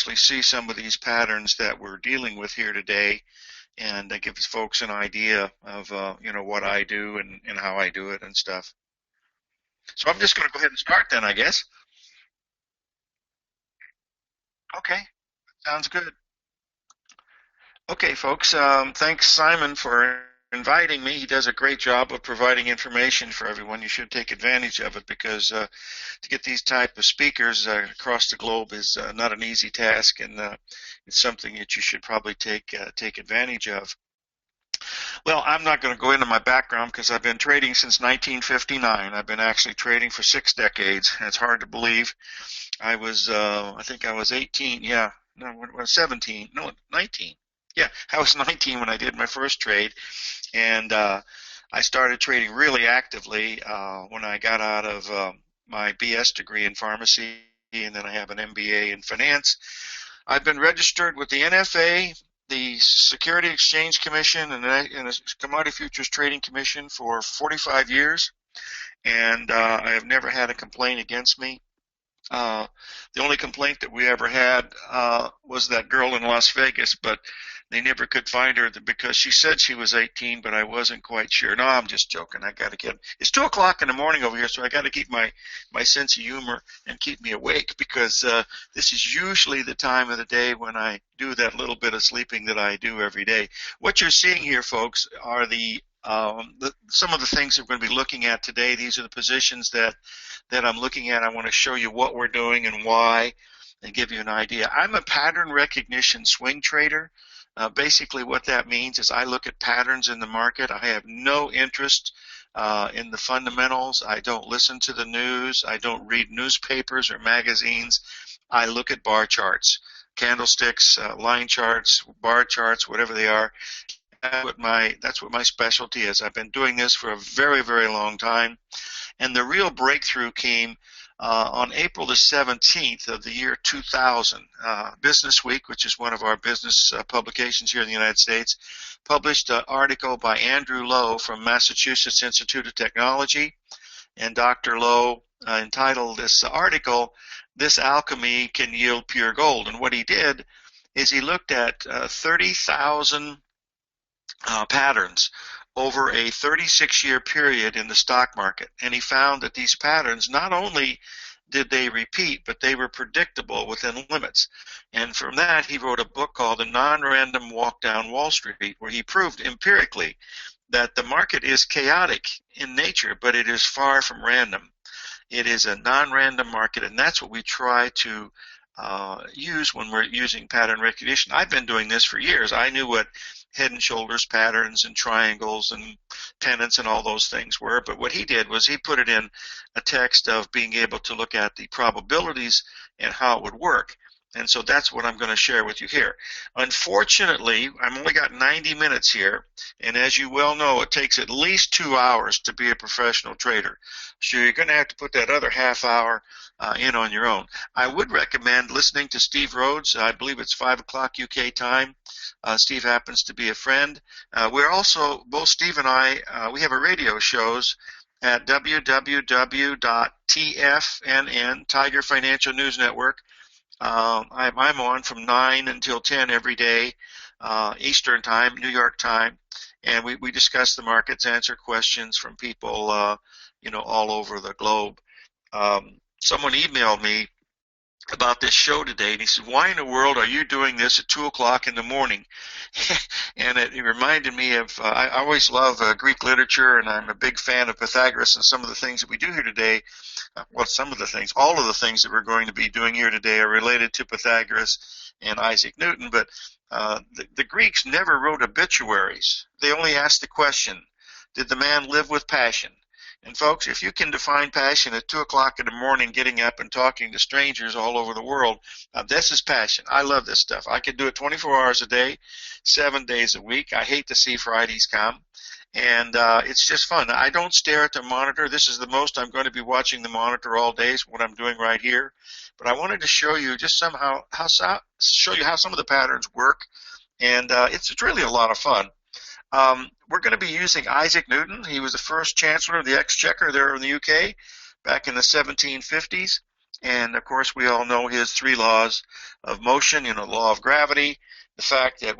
see some of these patterns that we're dealing with here today, and give folks an idea of what I do and how I do it and stuff. So I'm just going to go ahead and start then, I guess. Okay, sounds good. Okay, folks. Thanks, Simon, for inviting me. He does a great job of providing information for everyone. You should take advantage of it because to get these type of speakers across the globe is not an easy task, and it's something that you should probably take advantage of. Well, I'm not going to go into my background because I've been trading since 1959. I've been actually trading for 6 decades. It's hard to believe. I think I was 18. Yeah, no, 17. No, 19. Yeah, I was 19 when I did my first trade, and I started trading really actively when I got out of my BS degree in pharmacy, and then I have an MBA in finance. I've been registered with the NFA, the Security Exchange Commission, and the Commodity Futures Trading Commission for 45 years, and I have never had a complaint against me. The only complaint that we ever had was that girl in Las Vegas, but they never could find her because she said she was 18, but I wasn't quite sure. No, I'm just joking. I got to get. It's 2 o'clock in the morning over here, so I got to keep my sense of humor and keep me awake because this is usually the time of the day when I do that little bit of sleeping that I do every day. What you're seeing here, folks, are some of the things that we're going to be looking at today. These are the positions that I'm looking at. I want to show you what we're doing and why, and give you an idea. I'm a pattern recognition swing trader. Basically what that means is I look at patterns in the market. I have no interest in the fundamentals. I don't listen to the news. I don't read newspapers or magazines. I look at bar charts, candlesticks, line charts, bar charts, whatever they are. That's what my specialty is. I've been doing this for a very, very long time. And the real breakthrough came on April the 17th of the year 2000. Business Week, which is one of our business publications here in the United States, published an article by Andrew Lowe from Massachusetts Institute of Technology. And Dr. Lowe entitled this article, "This Alchemy Can Yield Pure Gold." And what he did is he looked at 30,000 patterns over a 36-year period in the stock market, and he found that these patterns not only did they repeat, but they were predictable within limits. And from that, he wrote a book called The Non-Random Walk Down Wall Street, where he proved empirically that the market is chaotic in nature, but it is far from random. It is a non-random market, and that's what we try to use when we're using pattern recognition. I've been doing this for years. I knew what head and shoulders patterns and triangles and pennants and all those things were, but what he did was he put it in a text of being able to look at the probabilities and how it would work. And so that's what I'm going to share with you here. Unfortunately, I've only got 90 minutes here, and as you well know, it takes at least 2 hours to be a professional trader. So you're going to have to put that other half hour in on your own. I would recommend listening to Steve Rhodes. I believe it's 5 o'clock UK time. Steve happens to be a friend. We're also, both Steve and I, we have a radio shows at www.tfnn, Tiger Financial News Network. I'm on from 9 until 10 every day, Eastern time, New York time, and we discuss the markets, answer questions from people, all over the globe. Someone emailed me about this show today, and he said, "Why in the world are you doing this at 2 o'clock in the morning?" And it reminded me of, I always love Greek literature, and I'm a big fan of Pythagoras, and some of the things that we do here today, all of the things that we're going to be doing here today are related to Pythagoras and Isaac Newton, but the Greeks never wrote obituaries. They only asked the question, did the man live with passion? And folks, if you can define passion at 2 o'clock in the morning, getting up and talking to strangers all over the world, this is passion. I love this stuff. I could do it 24 hours a day, 7 days a week. I hate to see Fridays come. And it's just fun. I don't stare at the monitor. This is the most I'm going to be watching the monitor all day, is what I'm doing right here. But I wanted to show you just somehow how some of the patterns work. And it's really a lot of fun. We're going to be using Isaac Newton. He was the first chancellor of the Exchequer there in the UK back in the 1750s. And of course, we all know his three laws of motion, law of gravity, the fact that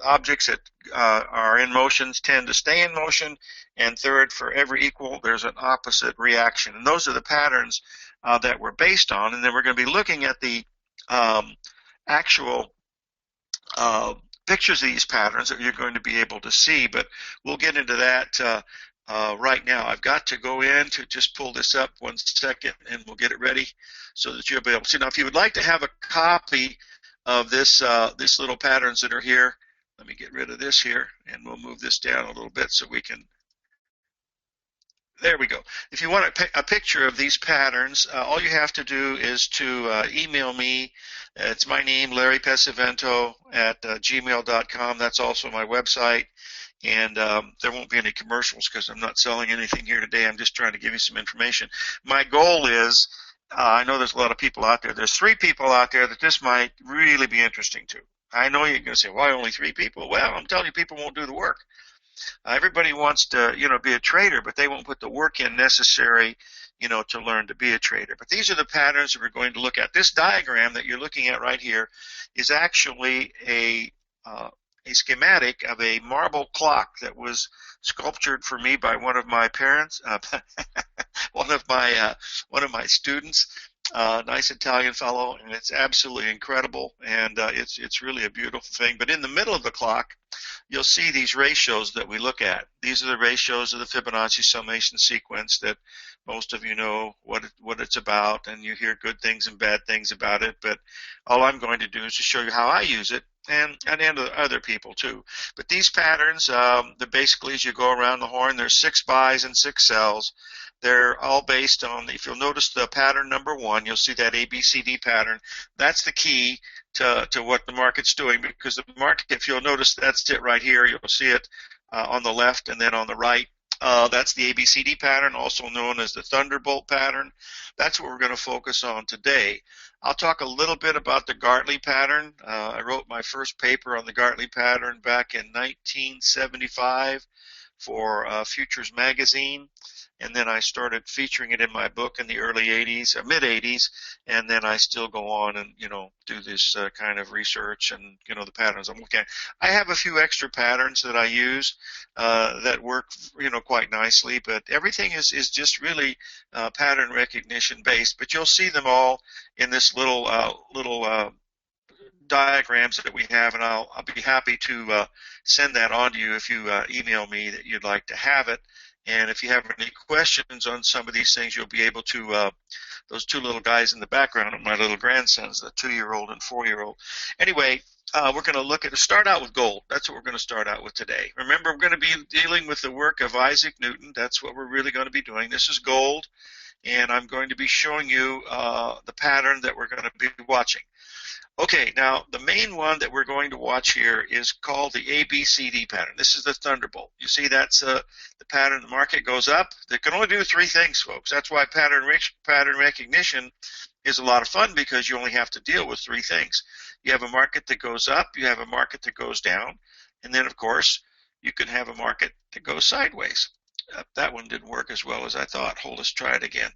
objects that are in motions tend to stay in motion, and third, for every equal, there's an opposite reaction. And those are the patterns that we're based on. And then we're going to be looking at the actual pictures of these patterns that you're going to be able to see, but we'll get into that right now. I've got to go in to just pull this up 1 second, and we'll get it ready so that you'll be able to see. Now, if you would like to have a copy of this little patterns that are here, let me get rid of this here, and we'll move this down a little bit so we can. There we go. If you want a picture of these patterns, all you have to do is to email me. It's my name, Larry Pesavento at gmail.com. That's also my website. And there won't be any commercials because I'm not selling anything here today. I'm just trying to give you some information. My goal is, I know there's a lot of people out there. There's 3 people out there that this might really be interesting to. I know you're going to say, why only 3 people? Well, I'm telling you, people won't do the work. Everybody wants to, be a trader, but they won't put the work in necessary, to learn to be a trader. But these are the patterns that we're going to look at. This diagram that you're looking at right here is actually a schematic of a marble clock that was sculptured for me by one of my parents, one of my students. Nice Italian fellow, and it's absolutely incredible, and it's really a beautiful thing. But in the middle of the clock, you'll see these ratios that we look at. These are the ratios of the Fibonacci summation sequence that most of you know what it's about, and you hear good things and bad things about it. But all I'm going to do is to show you how I use it, and other people too. But these patterns, basically, as you go around the horn, there's 6 buys and 6 sells. They're all based on, if you'll notice the pattern number 1, you'll see that ABCD pattern. That's the key to what the market's doing, because the market, if you'll notice, that's it right here. You'll see it on the left and then on the right. That's the ABCD pattern, also known as the Thunderbolt pattern. That's what we're going to focus on today. I'll talk a little bit about the Gartley pattern. I wrote my first paper on the Gartley pattern back in 1975 for Futures Magazine. And then I started featuring it in my book in the early 80s, mid-80s, and then I still go on and, do this kind of research and, the patterns I'm looking at. I have a few extra patterns that I use that work, quite nicely, but everything is just really pattern recognition based. But you'll see them all in this little diagrams that we have, and I'll be happy to send that on to you if you email me that you'd like to have it. And if you have any questions on some of these things, you'll be able to, those 2 little guys in the background are my little grandsons, the 2-year-old and 4-year-old. Anyway, we're going to start out with gold. That's what we're going to start out with today. Remember, we're going to be dealing with the work of Isaac Newton. That's what we're really going to be doing. This is gold, and I'm going to be showing you the pattern that we're going to be watching. Okay, now the main one that we're going to watch here is called the ABCD pattern. This is the Thunderbolt. You see, that's the pattern. The market goes up. They can only do 3 things, folks. That's why pattern recognition is a lot of fun, because you only have to deal with 3 things. You have a market that goes up, you have a market that goes down, and then, of course, you can have a market that goes sideways. That one didn't work as well as I thought. Let's try it again.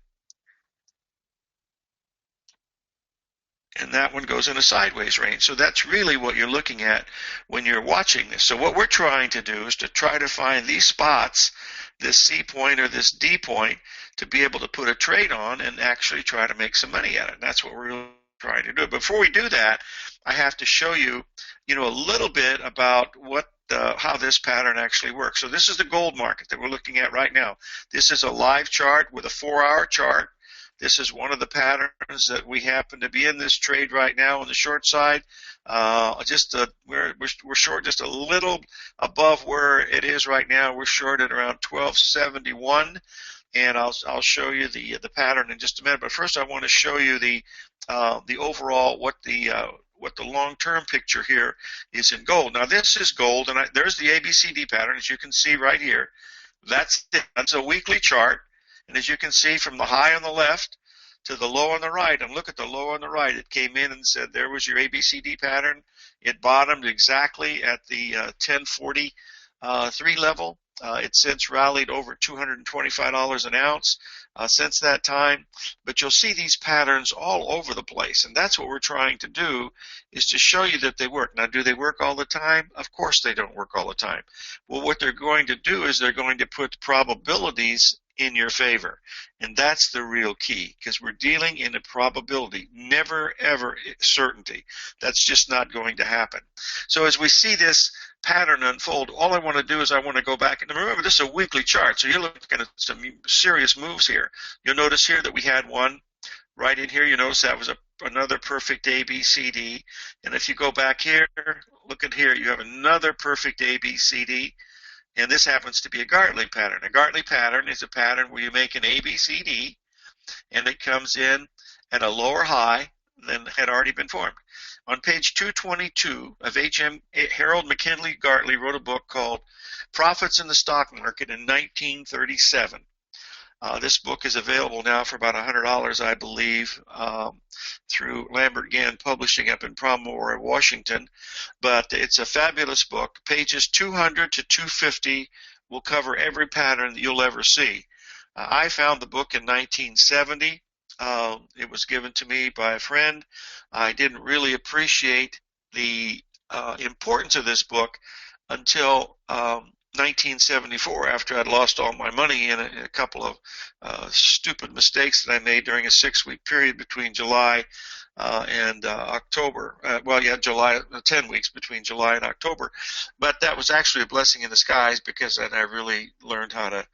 And that one goes in a sideways range. So that's really what you're looking at when you're watching this. So what we're trying to do is to try to find these spots, this C point or this D point, to be able to put a trade on and actually try to make some money at it. And that's what we're trying to do. Before we do that, I have to show you, a little bit about how this pattern actually works. So this is the gold market that we're looking at right now. This is a live chart with a 4-hour chart. This is one of the patterns that we happen to be in this trade right now on the short side. We're short just a little above where it is right now. We're short at around 1271, and I'll show you the pattern in just a minute. But first, I want to show you the overall what the long-term picture here is in gold. Now this is gold, and there's the ABCD pattern, as you can see right here. That's it. That's a weekly chart. And as you can see, from the high on the left to the low on the right, and look at the low on the right, it came in and said there was your ABCD pattern. It bottomed exactly at the 1043 level, It's since rallied over $225 an ounce since that time. But you'll see these patterns all over the place. And that's what we're trying to do, is to show you that they work. Now, do they work all the time? Of course they don't work all the time. Well, what they're going to do is they're going to put probabilities in your favor. And that's the real key, because we're dealing in a probability, never ever certainty. That's just not going to happen. So as we see this pattern unfold, all I want to do is I want to go back, and remember, this is a weekly chart, so you're looking at some serious moves here. You'll notice here that we had one right in here. You notice that was another perfect ABCD, and if you go back here, look at here, you have another perfect ABCD, and this happens to be a Gartley pattern. A Gartley pattern is a pattern where you make an ABCD, and it comes in at a lower high than had already been formed. On page 222 of Harold McKinley Gartley wrote a book called Profits in the Stock Market in 1937. This book is available now for about $100, I believe, through Lambert Gann Publishing up in Promer, Washington. But it's a fabulous book. Pages 200 to 250 will cover every pattern that you'll ever see. I found the book in 1970. It was given to me by a friend. I didn't really appreciate the importance of this book until 1974, after I'd lost all my money in a couple of stupid mistakes that I made during a 6-week period between July and October. July, 10 weeks between July and October. But that was actually a blessing in disguise, because then I really learned how to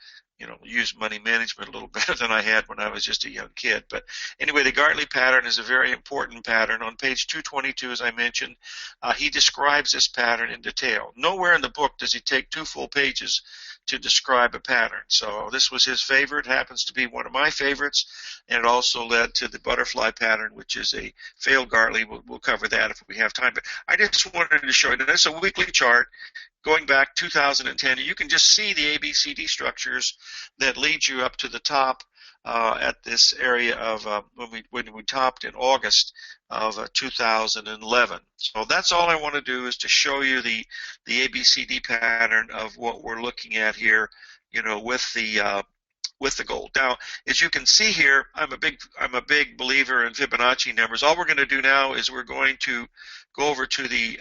use money management a little better than I had when I was just a young kid. But anyway, the Gartley pattern is a very important pattern. On page 222, as I mentioned, he describes this pattern in detail. Nowhere in the book does he take 2 full pages to describe a pattern. So this was his favorite, happens to be one of my favorites, and it also led to the butterfly pattern, which is a failed Gartley. We'll cover that if we have time. But I just wanted to show you that it's a weekly chart going back 2010. You can just see the ABCD structures that lead you up to the top at this area of when we topped in August of 2011. So that's all I want to do, is to show you the ABCD pattern of what we're looking at here, with the gold. Now, as you can see here, I'm a big believer in Fibonacci numbers. All we're going to do now is we're going to go over to the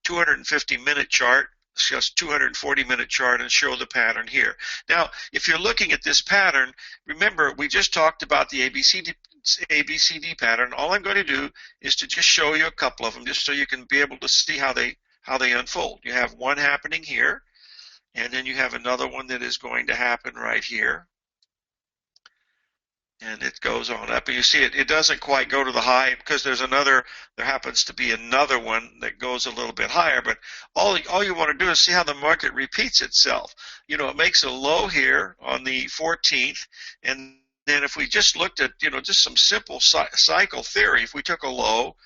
250-minute chart, just 240-minute chart, and show the pattern here. Now, if you're looking at this pattern, remember we just talked about the ABCD pattern. All I'm going to do is to just show you a couple of them, just so you can be able to see how they unfold. You have one happening here, and then you have another one that is going to happen right here. And it goes on up, and you see it doesn't quite go to the high, because there happens to be another one that goes a little bit higher. But all you want to do is see how the market repeats itself. It makes a low here on the 14th, and then if we just looked at just some simple cycle theory, if we took a low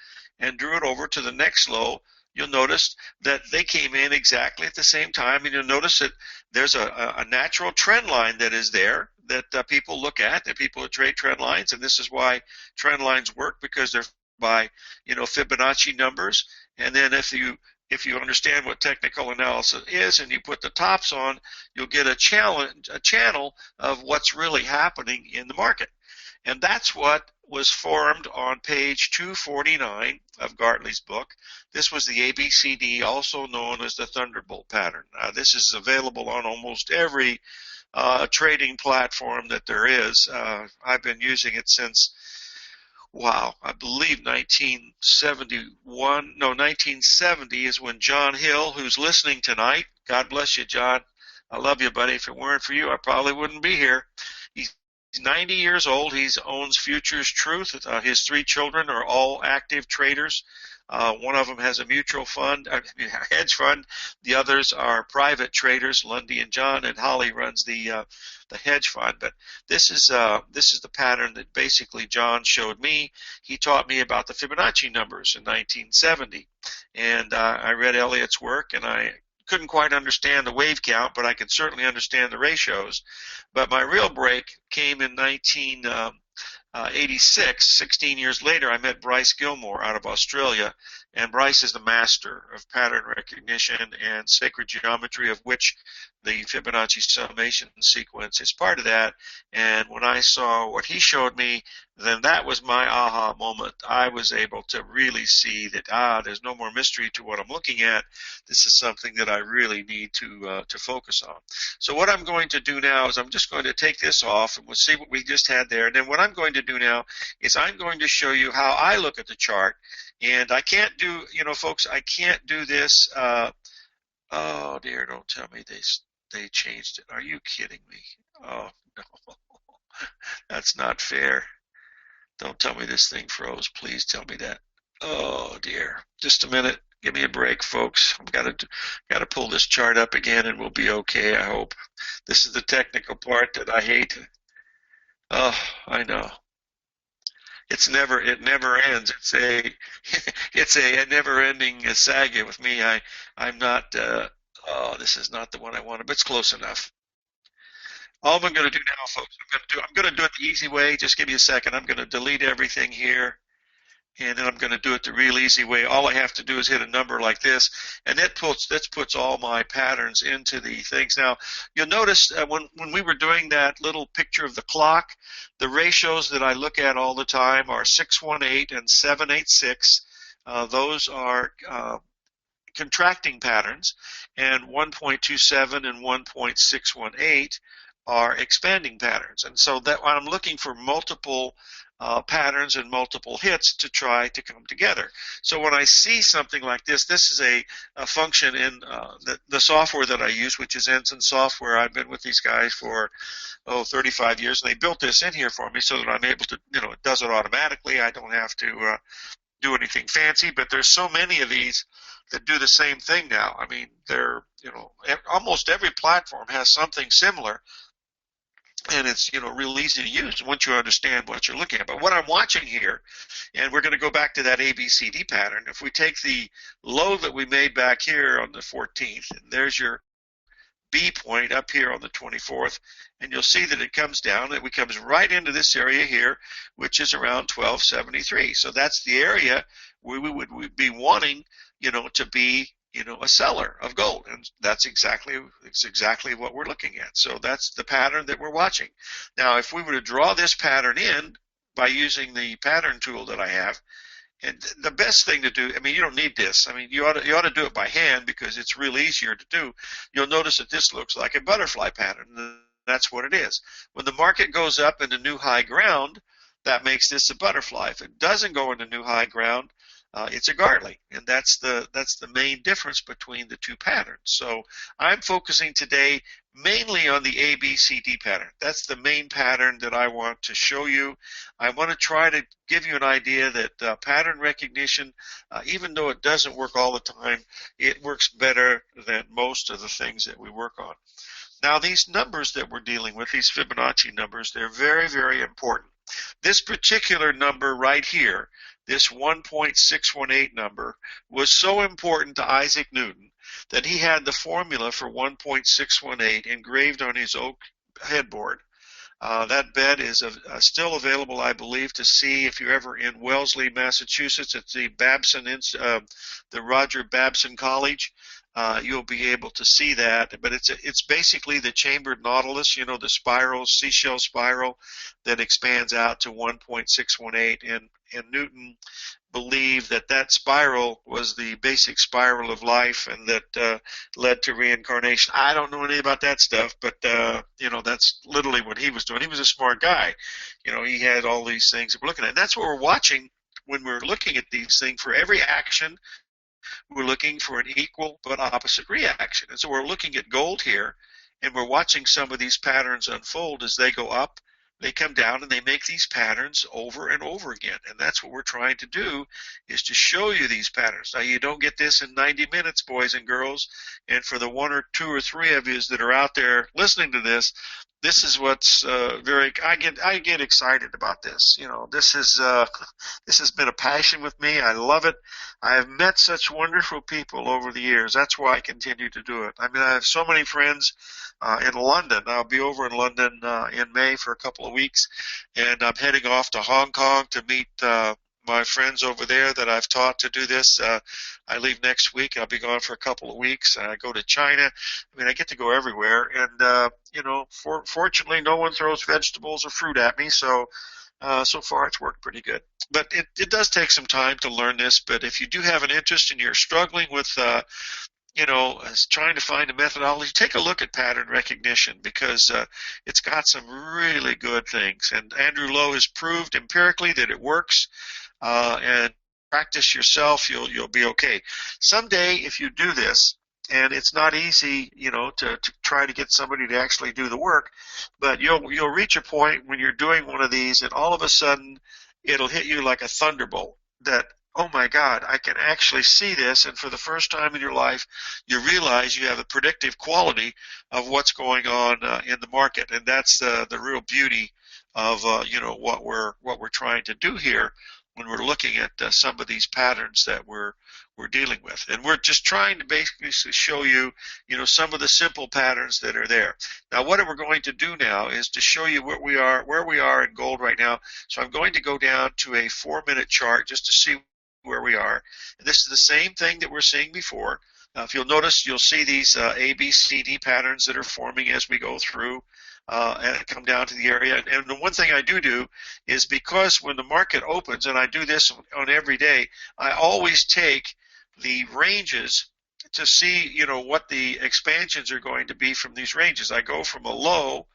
and drew it over to the next low, you'll notice that they came in exactly at the same time, and you'll notice that there's a natural trend line that is there that people look at, that people trade trend lines, and this is why trend lines work, because they're by Fibonacci numbers. And then if you understand what technical analysis is and you put the tops on, you'll get a channel of what's really happening in the market. And that's what was formed on page 249 of Gartley's book. This was the ABCD, also known as the Thunderbolt pattern. This is available on almost every trading platform that there is. I've been using it since, I believe 1970 is when John Hill, who's listening tonight, God bless you, John. I love you, buddy. If it weren't for you, I probably wouldn't be here. He's 90 years old. He owns Futures Truth. His 3 children are all active traders. One of them has a mutual fund, a hedge fund. The others are private traders. Lundy and John, and Holly runs the hedge fund. But this is the pattern that basically John showed me. He taught me about the Fibonacci numbers in 1970, and I read Elliott's work, and I couldn't quite understand the wave count, but I could certainly understand the ratios. But my real break came in 86, 16 years later, I met Bryce Gilmore out of Australia, and Bryce is the master of pattern recognition and sacred geometry, of which the Fibonacci summation sequence is part of that. And when I saw what he showed me, then that was my aha moment. I was able to really see that, there's no more mystery to what I'm looking at. This is something that I really need to focus on. So what I'm going to do now is I'm just going to take this off, and we'll see what we just had there. And then what I'm going to do now is I'm going to show you how I look at the chart. And I can't do, folks, I can't do this. Oh dear, don't tell me they changed it. Are you kidding me? Oh no, that's not fair. Don't tell me this thing froze. Please tell me that. Oh dear. Just a minute. Give me a break, folks. I've got to pull this chart up again, and we'll be okay, I hope. This is the technical part that I hate. Oh, I know. It never ends. It's a never-ending saga with me. I'm not. Oh, this is not the one I wanted, but it's close enough. All I'm going to do now, folks, I'm going to do it the easy way. Just give me a second. I'm going to delete everything here, and then I'm going to do it the real easy way. All I have to do is hit a number like this, and that puts all my patterns into the things. Now, you'll notice when we were doing that little picture of the clock, the ratios that I look at all the time are 618 and 786. Those are contracting patterns, and 1.27 and 1.618 are expanding patterns. And so that I'm looking for multiple patterns and multiple hits to try to come together. So when I see something like this is a function in the software that I use, which is Ensign Software. I've been with these guys for 35 years, and they built this in here for me so that I'm able to, it does it automatically. I don't have to do anything fancy, but there's so many of these that do the same thing now. I mean, almost every platform has something similar, and it's real easy to use once you understand what you're looking at. But what I'm watching here, and we're going to go back to that ABCD pattern. If we take the low that we made back here on the 14th, and there's your B point up here on the 24th, and you'll see that it comes down. It comes right into this area here, which is around 1273. So that's the area where we would be wanting, to be, a seller of gold, and that's exactly what we're looking at. So that's the pattern that we're watching. Now, if we were to draw this pattern in by using the pattern tool that I have, and the best thing to do, I mean, you don't need this. I mean, you ought to do it by hand because it's real easier to do. You'll notice that this looks like a butterfly pattern. That's what it is. When the market goes up into new high ground, that makes this a butterfly. If it doesn't go into new high ground, it's a Gartley, and that's the main difference between the two patterns. So I'm focusing today mainly on the ABCD pattern. That's the main pattern that I want to show you. I want to try to give you an idea that pattern recognition, even though it doesn't work all the time, it works better than most of the things that we work on. Now, these numbers that we're dealing with, these Fibonacci numbers, they're very, very important. This particular number right here, this 1.618 number, was so important to Isaac Newton that he had the formula for 1.618 engraved on his oak headboard. That bed is still available, I believe, to see if you're ever in Wellesley, Massachusetts. It's the Roger Babson College. You'll be able to see that, but it's basically the chambered nautilus, the spiral, seashell spiral that expands out to 1.618, and Newton believed that spiral was the basic spiral of life, and that led to reincarnation. I don't know anything about that stuff, but that's literally what he was doing. He was a smart guy. He had all these things that we're looking at. And that's what we're watching when we're looking at these things. For every action, we're looking for an equal but opposite reaction. And so we're looking at gold here, and we're watching some of these patterns unfold as they go up, they come down, and they make these patterns over and over again. And that's what we're trying to do, is to show you these patterns. Now, you don't get this in 90 minutes, boys and girls, and for the 1 or 2 or 3 of you that are out there listening to this, this is what's I get excited about this. This has been a passion with me. I love it. I have met such wonderful people over the years. That's why I continue to do it. I mean, I have so many friends in London. I'll be over in London in May for a couple of weeks, and I'm heading off to Hong Kong to meet my friends over there that I've taught to do this. I leave next week. I'll be gone for a couple of weeks. I go to China. I mean, I get to go everywhere. And, fortunately, no one throws vegetables or fruit at me. So far it's worked pretty good. But it does take some time to learn this. But if you do have an interest and you're struggling with, trying to find a methodology, take a look at pattern recognition, because it's got some really good things. And Andrew Lowe has proved empirically that it works. And practice yourself, you'll be okay. Someday, if you do this, and it's not easy, to try to get somebody to actually do the work, but you'll reach a point when you're doing one of these, and all of a sudden, it'll hit you like a thunderbolt that, oh my God, I can actually see this, and for the first time in your life, you realize you have a predictive quality of what's going on in the market, and that's the real beauty of what we're trying to do here when we're looking at some of these patterns that we're dealing with. And we're just trying to basically show you, some of the simple patterns that are there. Now, what we're going to do now is to show you where we are in gold right now. So I'm going to go down to a 4-minute chart just to see where we are. And this is the same thing that we're seeing before. If you'll notice, you'll see these A, B, C, D patterns that are forming as we go through. And come down to the area. And the one thing I do is, because when the market opens, and I do this on every day, I always take the ranges to see, what the expansions are going to be from these ranges. I go from a low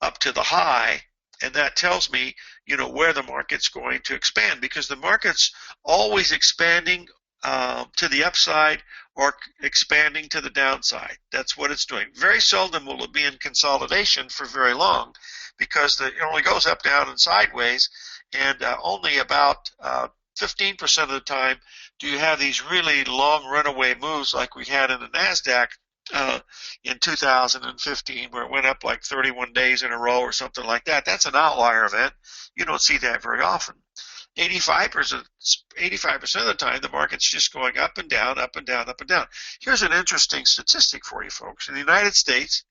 up to the high, and that tells me, where the market's going to expand, because the market's always expanding to the upside or expanding to the downside. That's what it's doing. Very seldom will it be in consolidation for very long, because it only goes up, down, and sideways, and only about 15% of the time do you have these really long runaway moves like we had in the NASDAQ in 2015, where it went up like 31 days in a row or something like that. That's an outlier event. You don't see that very often. 85% of the time, the market's just going up and down, up and down, up and down. Here's an interesting statistic for you folks. In the United States,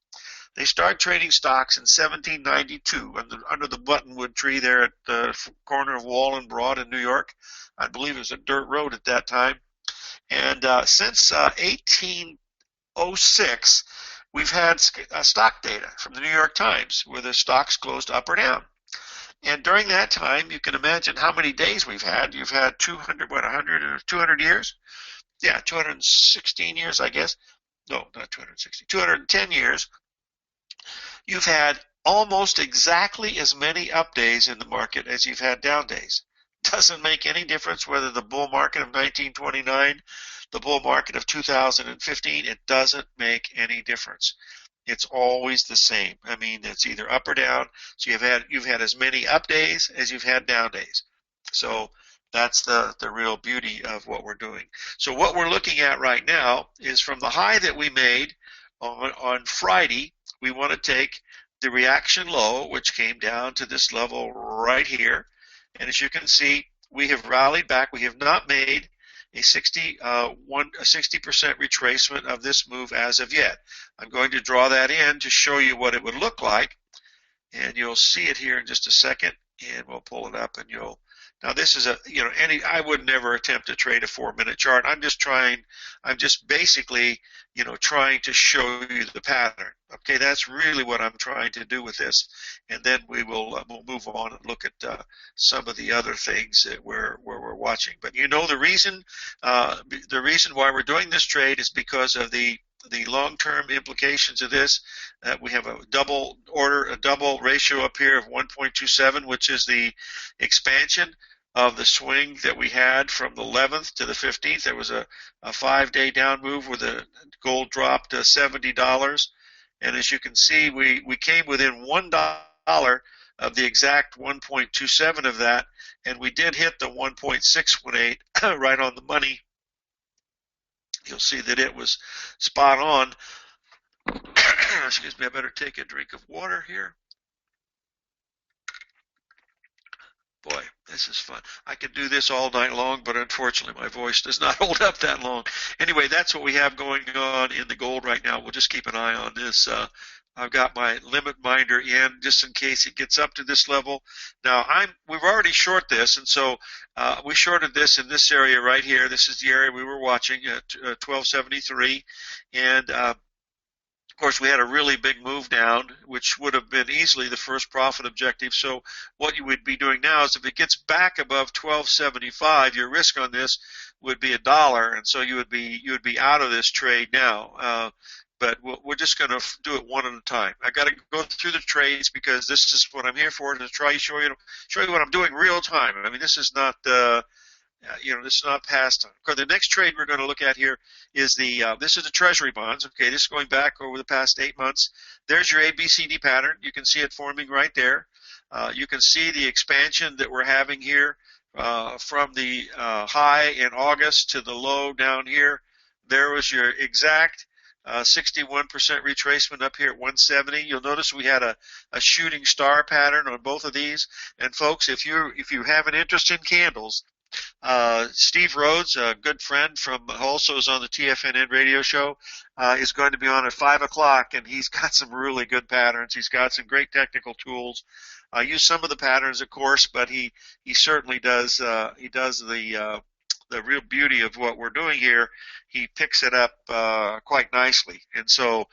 they started trading stocks in 1792 under the buttonwood tree there at the corner of Wall and Broad in New York. I believe it was a dirt road at that time. And since 1806, we've had stock data from the New York Times where the stocks closed up or down. And during that time, you can imagine how many days we've had. You've had 200 years? Yeah, 216 years, I guess. No, not 260, 210 years. You've had almost exactly as many up days in the market as you've had down days. Doesn't make any difference whether the bull market of 1929, the bull market of 2015, it doesn't make any difference. It's always the same. I mean, it's either up or down. So you've had as many up days as you've had down days. So that's the real beauty of what we're doing. So what we're looking at right now is from the high that we made on Friday, we want to take the reaction low, which came down to this level right here. And as you can see, we have rallied back. We have not made a 60% retracement of this move as of yet. I'm going to draw that in to show you what it would look like, and you'll see it here in just a second, and we'll pull it up, and now this is I would never attempt to trade a 4-minute chart. I'm just basically, trying to show you the pattern. Okay, that's really what I'm trying to do with this, and then we'll move on and look at some of the other things that we're watching. But the reason why we're doing this trade is because of the long-term implications of this. We have a double ratio up here of 1.27, which is the expansion of the swing that we had from the 11th to the 15th. There was a 5-day down move where the gold dropped to $70. And as you can see, we came within $1 of the exact 1.27 of that, and we did hit the 1.618 right on the money. You'll see that it was spot on. Excuse me, I better take a drink of water here. Boy, this is fun. I could do this all night long, but unfortunately my voice does not hold up that long. Anyway, that's what we have going on in the gold right now. We'll just keep an eye on this. I've got my limit minder in just in case it gets up to this level. Now, we've already short this, and so we shorted this in this area right here. This is the area we were watching at 1273, and of course, we had a really big move down, which would have been easily the first profit objective. So what you would be doing now is if it gets back above 1275, your risk on this would be $1, and so you would be out of this trade now. But we're just going to do it one at a time. I got to go through the trades because this is what I'm here for, to try to show you what I'm doing real time. I mean, this is not this is not past time. Okay, the next trade we're going to look at here is this is the Treasury bonds. Okay, this is going back over the past 8 months. There's your ABCD pattern. You can see it forming right there. You can see the expansion that we're having here from the high in August to the low down here. There was your exact 61% retracement up here at 170. You'll notice we had a shooting star pattern on both of these. And folks, if you have an interest in candles, Steve Rhodes, a good friend from also is on the TFNN radio show, is going to be on at 5 o'clock, and he's got some really good patterns. He's got some great technical tools. I use some of the patterns, of course, but he certainly does. He does the real beauty of what we're doing here. He picks it up quite nicely, and so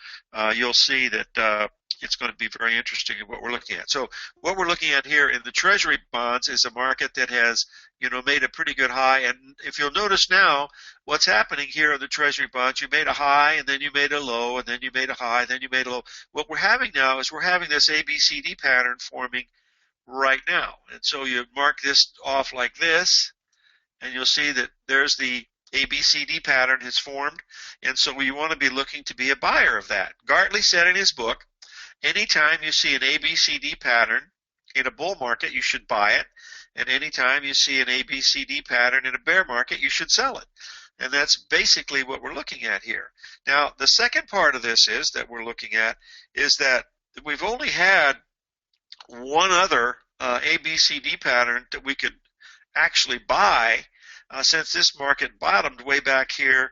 you'll see that it's going to be very interesting in what we're looking at. So what we're looking at here in the Treasury bonds is a market that has, made a pretty good high. And if you'll notice now, what's happening here on the Treasury bonds, you made a high, and then you made a low, and then you made a high, then you made a low. What we're having now is we're having this ABCD pattern forming right now. And so you mark this off like this, and you'll see that there's the ABCD pattern has formed. And so we want to be looking to be a buyer of that. Gartley said in his book, anytime you see an ABCD pattern in a bull market, you should buy it. And anytime you see an ABCD pattern in a bear market, you should sell it. And that's basically what we're looking at here. Now, the second part of this is that we've only had one other ABCD pattern that we could actually buy since this market bottomed way back here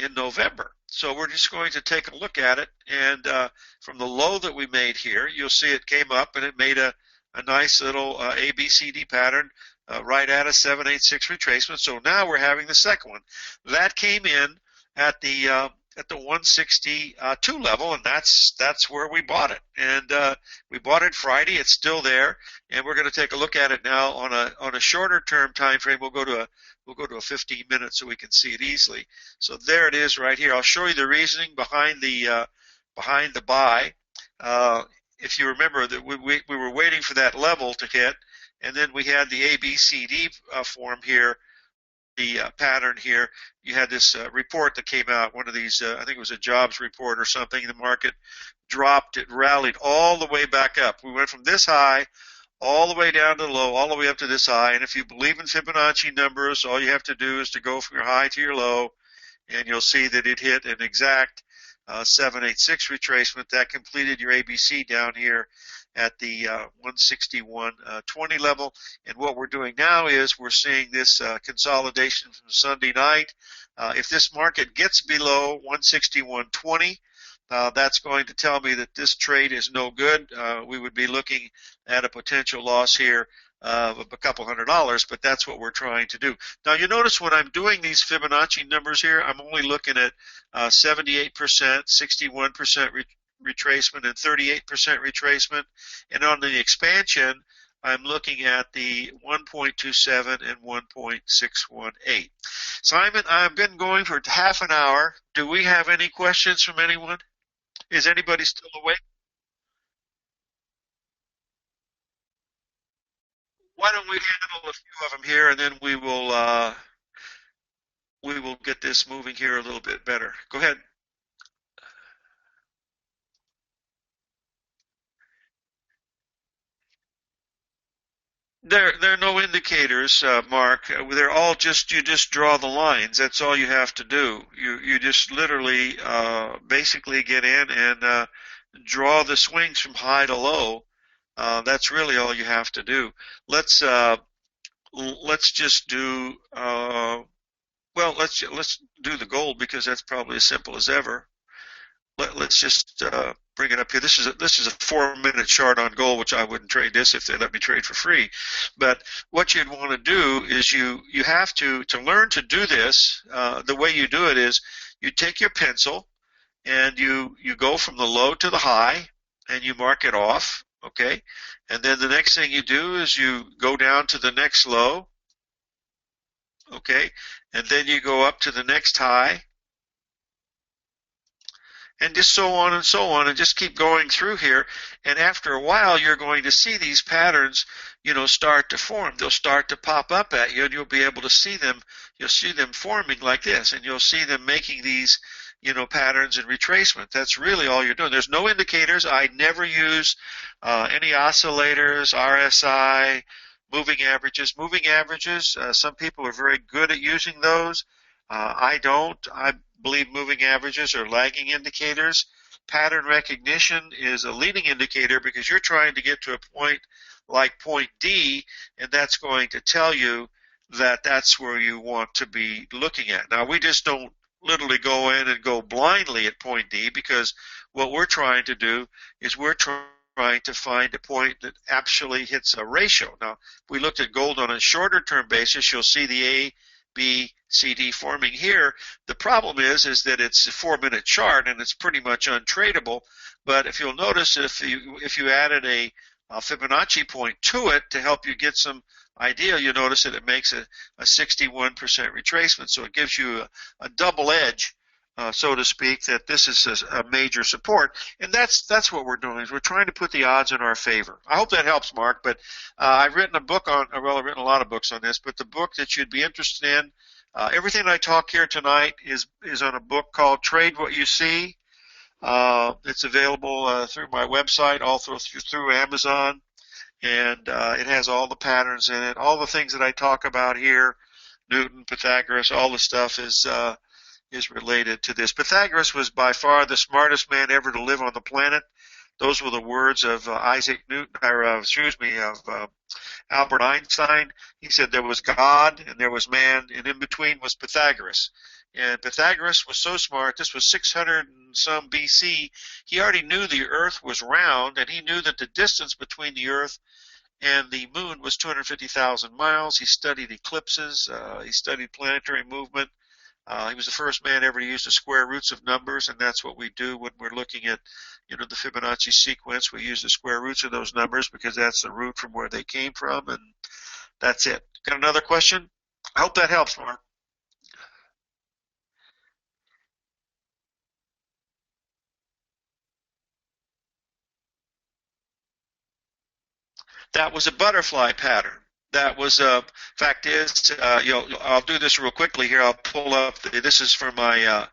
in November. So we're just going to take a look at it, and from the low that we made here, you'll see it came up and it made a nice little ABCD pattern right at a 786 retracement. So now we're having the second one. That came in at the 162 level, and that's where we bought it. And we bought it Friday. It's still there, and we're going to take a look at it now on a shorter term time frame. We'll go to a 15 minutes so we can see it easily. So there it is right here. I'll show you the reasoning behind the buy. If you remember that we were waiting for that level to hit, and then we had the ABCD form here, the pattern here. You had this report that came out, one of these, I think it was a jobs report or something. The market dropped, it rallied all the way back up. We went from this high all the way down to the low, all the way up to this high. And if you believe in Fibonacci numbers, all you have to do is to go from your high to your low, and you'll see that it hit an exact 786 retracement. That completed your ABC down here at the 161.20 level. And what we're doing now is we're seeing this consolidation from Sunday night. If this market gets below 161.20, that's going to tell me that this trade is no good. We would be looking at a potential loss here of a couple $100, but that's what we're trying to do. Now, you notice when I'm doing these Fibonacci numbers here, I'm only looking at 78%, 61% retracement, and 38% retracement. And on the expansion, I'm looking at the 1.27 and 1.618. Simon, I've been going for half an hour. Do we have any questions from anyone? Is anybody still awake? Why don't we handle a few of them here, and then we will get this moving here a little bit better. Go ahead. There are no indicators, Mark. They're all you just draw the lines. That's all you have to do. You just literally basically get in and draw the swings from high to low. That's really all you have to do. Let's just do let's do the gold because that's probably as simple as ever. Let's just bring it up here. This is a 4-minute chart on gold, which I wouldn't trade this if they let me trade for free. But what you'd want to do is you have to learn to do this. The way you do it is you take your pencil and you go from the low to the high and you mark it off, okay? And then the next thing you do is you go down to the next low, okay? And then you go up to the next high, and just so on and so on, and just keep going through here. And after a while, you're going to see these patterns, start to form. They'll start to pop up at you, and you'll be able to see them. You'll see them forming like this, and you'll see them making these, patterns and retracement. That's really all you're doing. There's no indicators. I never use any oscillators, RSI, moving averages. Moving averages, some people are very good at using those. I don't. I believe moving averages are lagging indicators. Pattern recognition is a leading indicator because you're trying to get to a point like point D, and that's going to tell you that that's where you want to be looking at. Now, we just don't literally go in and go blindly at point D because what we're trying to do is we're trying to find a point that actually hits a ratio. Now, if we looked at gold on a shorter term basis, you'll see the A, B, C, D forming here. The problem is that it's a 4-minute chart and it's pretty much untradeable. But if you'll notice, if you added a Fibonacci point to it to help you get some idea, you'll notice that it makes a 61% retracement. So it gives you a double edge, so to speak, that this is a major support. And that's what we're doing, is we're trying to put the odds in our favor. I hope that helps, Mark. But I've written a book on, well, I've written a lot of books on this, but the book that you'd be interested in, everything I talk here tonight is on a book called Trade What You See. It's available through my website, all through Amazon. And it has all the patterns in it, all the things that I talk about here, Newton, Pythagoras, all the stuff is related to this. Pythagoras was by far the smartest man ever to live on the planet. Those were the words of Albert Einstein. He said there was God and there was man, and in between was Pythagoras. And Pythagoras was so smart, this was 600 and some BC, he already knew the earth was round, and he knew that the distance between the earth and the moon was 250,000 miles. He studied eclipses, he studied planetary movement. He was the first man ever to use the square roots of numbers, and that's what we do when we're looking at, the Fibonacci sequence. We use the square roots of those numbers because that's the root from where they came from, and that's it. Got another question? I hope that helps, Mark. That was a butterfly pattern. That was fact is, I'll do this real quickly here. I'll pull up. This is for my.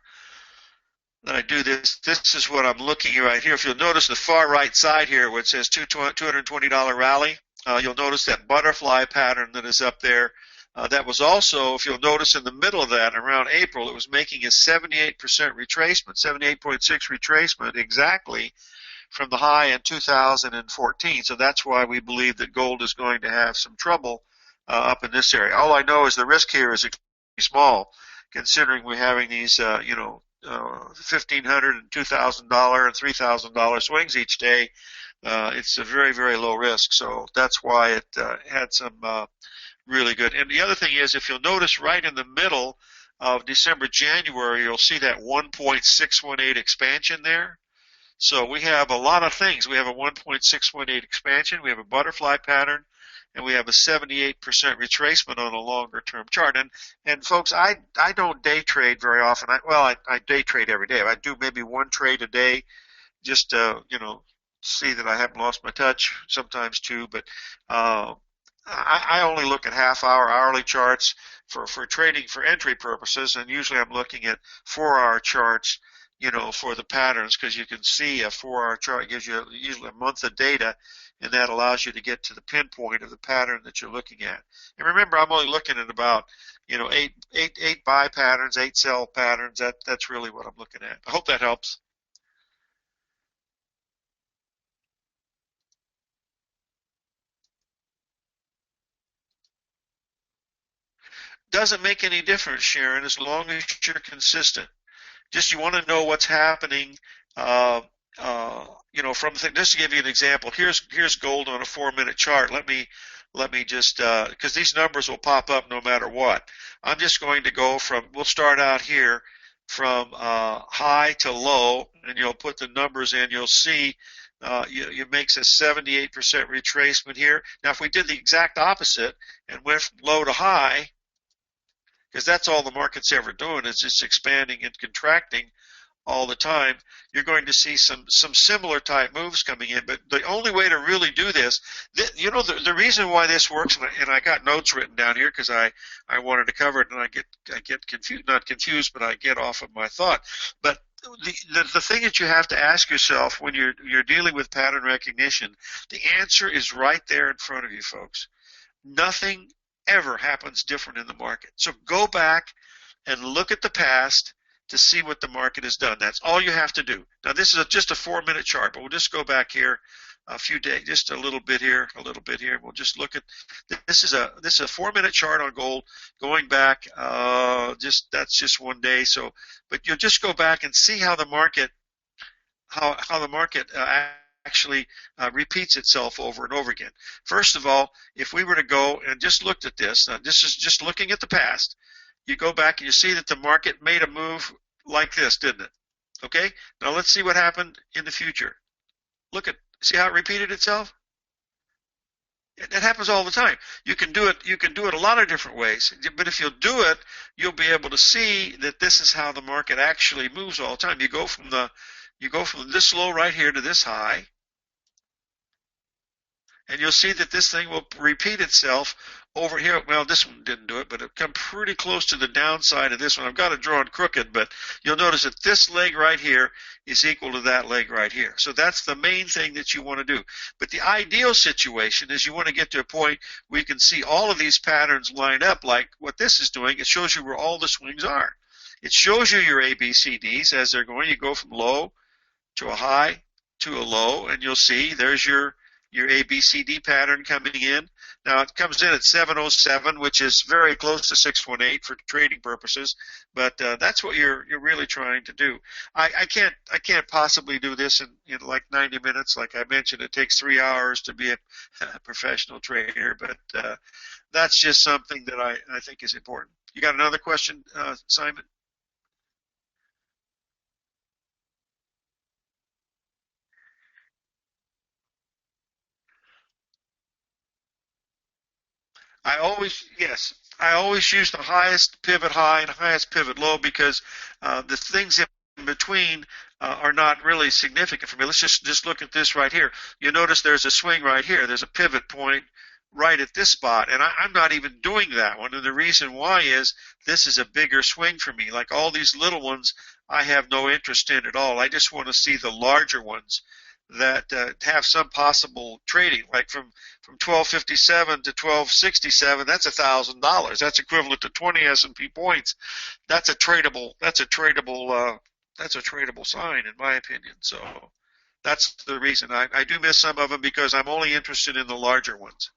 Then I do this. This is what I'm looking at right here. If you'll notice the far right side here, where it says $220 rally, you'll notice that butterfly pattern that is up there. That was also, if you'll notice in the middle of that, around April, it was making a 78% retracement, 78.6 retracement exactly from the high in 2014. So that's why we believe that gold is going to have some trouble up in this area. All I know is the risk here is extremely small, considering we're having these, $1,500 and $2,000 and $3,000 swings each day. It's a very, very low risk. So that's why it had some really good. And the other thing is, if you'll notice right in the middle of December, January, you'll see that 1.618 expansion there. So we have a lot of things. We have a 1.618 expansion, we have a butterfly pattern, and we have a 78% retracement on a longer term chart. And folks, I don't day trade very often. I day trade every day. I do maybe one trade a day just to, see that I haven't lost my touch, sometimes two, but I only look at half-hour, hourly charts for trading for entry purposes, and usually I'm looking at 4-hour charts, for the patterns, because you can see a 4-hour chart gives you usually a month of data, and that allows you to get to the pinpoint of the pattern that you're looking at. And remember, I'm only looking at about, eight buy patterns, 8 sell patterns. That's really what I'm looking at. I hope that helps. Doesn't make any difference, Sharon, as long as you're consistent. Just you want to know what's happening. Uh, from just to give you an example, here's gold on a 4-minute chart. Let me just because these numbers will pop up no matter what. I'm just going to go from. We'll start out here from high to low, and you'll put the numbers in. You'll see it makes a 78% retracement here. Now, if we did the exact opposite and went from low to high, because that's all the market's ever doing is just expanding and contracting all the time, you're going to see some similar type moves coming in. But the only way to really do this, the reason why this works, and I got notes written down here because I wanted to cover it, and I get confused, not confused, but I get off of my thought. But the thing that you have to ask yourself when you're dealing with pattern recognition, the answer is right there in front of you, folks. Nothing ever happens different in the market. So go back and look at the past to see what the market has done. That's all you have to do. Now, this is just a 4-minute chart, but we'll just go back here a few days, just a little bit here. We'll just look at this is a 4-minute chart on gold going back. That's just one day. So, but you'll just go back and see how the market actually repeats itself over and over again. First of all, if we were to go and just looked at this, now this is just looking at the past. You go back and you see that the market made a move like this, didn't it? Okay? Now let's see what happened in the future. See how it repeated itself? It happens all the time. You can do it a lot of different ways. But if you'll do it, you'll be able to see that this is how the market actually moves all the time. You go from this low right here to this high, and you'll see that this thing will repeat itself over here. Well, this one didn't do it, but it come pretty close to the downside of this one. I've got it drawn crooked, but you'll notice that this leg right here is equal to that leg right here. So that's the main thing that you want to do. But the ideal situation is you want to get to a point where you can see all of these patterns line up like what this is doing. It shows you where all the swings are. It shows you your ABCDs as they're going. You go from low to a high to a low, and you'll see there's your ABCD pattern coming in. Now it comes in at 707, which is very close to 618 for trading purposes, but that's what you're really trying to do. I can't possibly do this in like 90 minutes. Like I mentioned, it takes 3 hours to be a professional trader, but that's just something that I think is important. You got another question, Simon? I always use the highest pivot high and highest pivot low because the things in between are not really significant for me. Let's just look at this right here. You notice there's a swing right here. There's a pivot point right at this spot, and I'm not even doing that one. And the reason why is this is a bigger swing for me. Like all these little ones, I have no interest in at all. I just want to see the larger ones that have some possible trading, like from 1257 to 1267. That's $1,000. That's equivalent to 20 S&P points. That's a tradable sign, in my opinion. So that's the reason I do miss some of them, because I'm only interested in the larger ones.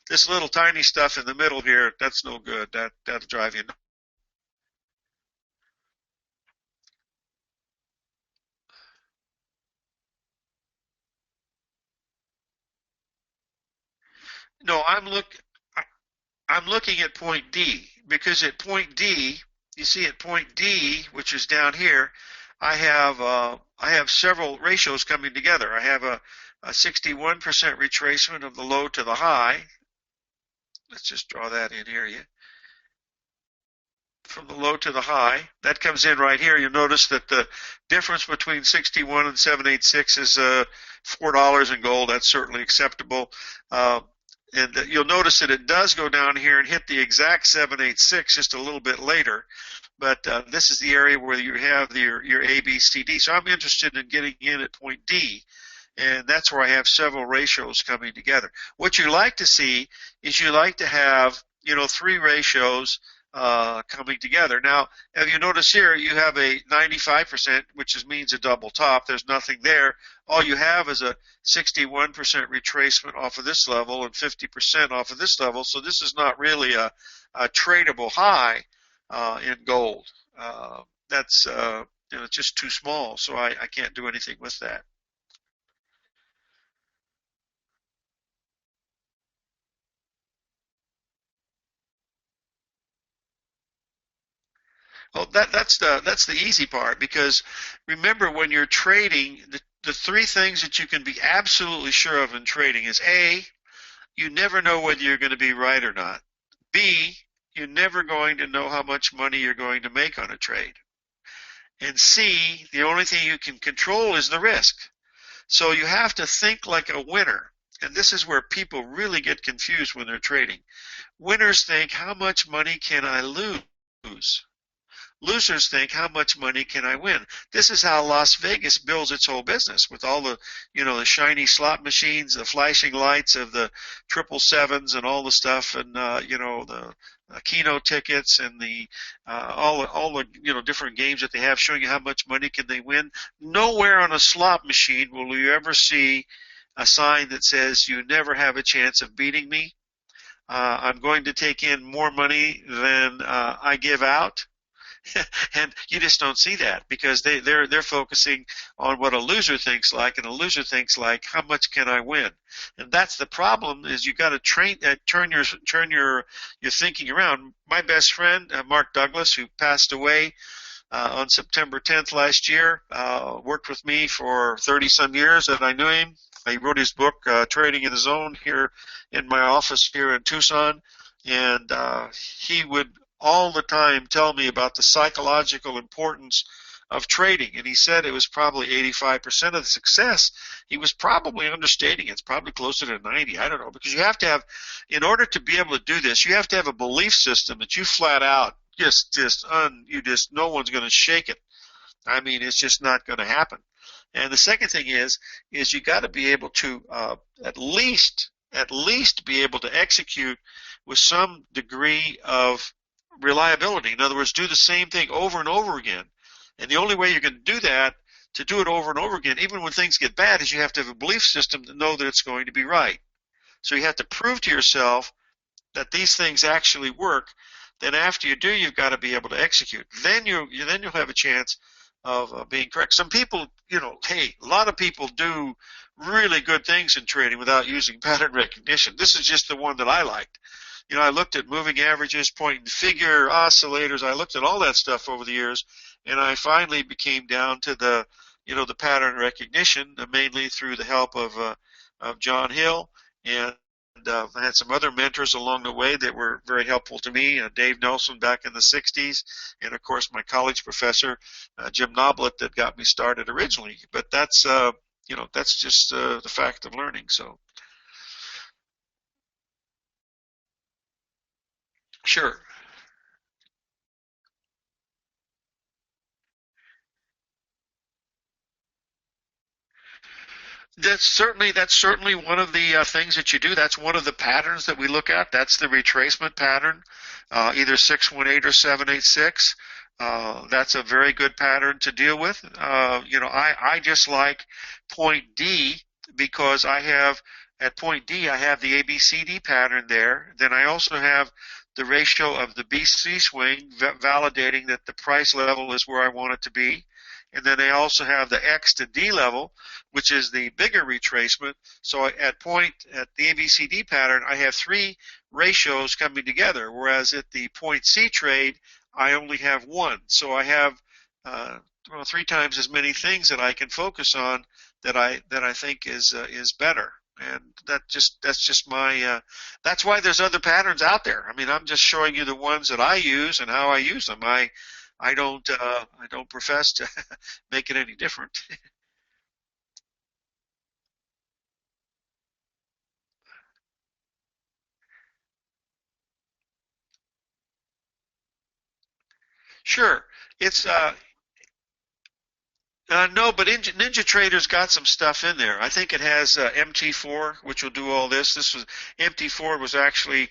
This little tiny stuff in the middle here, that's no good. That'll drive you nuts. No, I'm looking at point D, because at point D, you see at point D, which is down here, I have several ratios coming together. I have a 61% retracement of the low to the high. Let's just draw that in here. From the low to the high, that comes in right here. You'll notice that the difference between 61 and 786 is $4 in gold. That's certainly acceptable. And you'll notice that it does go down here and hit the exact 786 just a little bit later. But this is the area where you have your ABCD. So I'm interested in getting in at point D, and that's where I have several ratios coming together. What you like to see is you like to have 3 ratios coming together. Now, if you notice here, you have a 95%, which means a double top. There's nothing there. All you have is a 61% retracement off of this level and 50% off of this level. So this is not really a a tradable high in gold. That's it's just too small, so I can't do anything with that. Well, that's the easy part, because remember, when you're trading, the three things that you can be absolutely sure of in trading is A, you never know whether you're going to be right or not. B, you're never going to know how much money you're going to make on a trade. And C, the only thing you can control is the risk. So you have to think like a winner. And this is where people really get confused when they're trading. Winners think, how much money can I lose? Losers think, how much money can I win? This is how Las Vegas builds its whole business, with all the, the shiny slot machines, the flashing lights of the 777s and all the stuff, and the keno tickets and the all the different games that they have showing you how much money can they win. Nowhere on a slot machine will you ever see a sign that says you never have a chance of beating me. I'm going to take in more money than I give out. And you just don't see that, because they're focusing on what a loser thinks like, and a loser thinks like, how much can I win? And that's the problem, is you got to turn your thinking around. My best friend, Mark Douglas, who passed away on September 10th last year, worked with me for 30 some years, and I knew him. He wrote his book, Trading in the Zone, here in my office here in Tucson, and he would all the time tell me about the psychological importance of trading. And he said it was probably 85% of the success. He was probably understating it. It's probably closer to 90. I don't know. Because you have to have, in order to be able to do this, you have to have a belief system that you flat out no one's going to shake it. I mean, it's just not going to happen. And the second thing is you got to be able to at least be able to execute with some degree of reliability. In other words, do the same thing over and over again. And the only way you can do that, to do it over and over again, even when things get bad, is you have to have a belief system to know that it's going to be right. So you have to prove to yourself that these things actually work. Then after you do, you've got to be able to execute. Then you'll have a chance of being correct. Some people, a lot of people do really good things in trading without using pattern recognition. This is just the one that I liked. I looked at moving averages, point and figure, oscillators. I looked at all that stuff over the years, and I finally became down to the pattern recognition, mainly through the help of John Hill, and I had some other mentors along the way that were very helpful to me. Dave Nelson back in the '60s, and of course my college professor Jim Noblet, that got me started originally. But that's that's just the fact of learning. So. Sure. That's certainly one of the things that you do. That's one of the patterns that we look at. That's the retracement pattern, either 618 or 786. That's a very good pattern to deal with. I just like point D, because at point D I have the ABCD pattern there. Then I also have the ratio of the BC swing, validating that the price level is where I want it to be. And then I also have the X to D level, which is the bigger retracement. So at the ABCD pattern, I have three ratios coming together, whereas at the point C trade, I only have one. So I have three times as many things that I can focus on that I think is better. And that's just my that's why there's other patterns out there. I mean, I'm just showing you the ones that I use and how I use them. I don't profess to make it any different. Sure, it's no, but Ninja Trader's got some stuff in there. I think it has MT4, which will do all this. MT4 was actually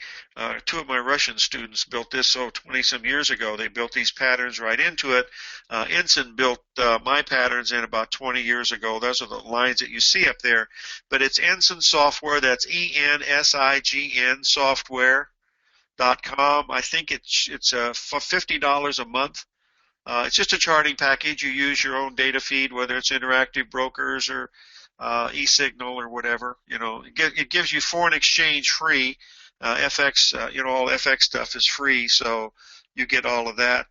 two of my Russian students built this 20 some years ago. They built these patterns right into it. Ensign built my patterns in about 20 years ago. Those are the lines that you see up there. But it's Ensign software. That's ENSIGN software. I think it's for $50 a month. It's just a charting package. You use your own data feed, whether it's Interactive Brokers or eSignal or whatever. It gives you foreign exchange free. FX, all FX stuff is free, so you get all of that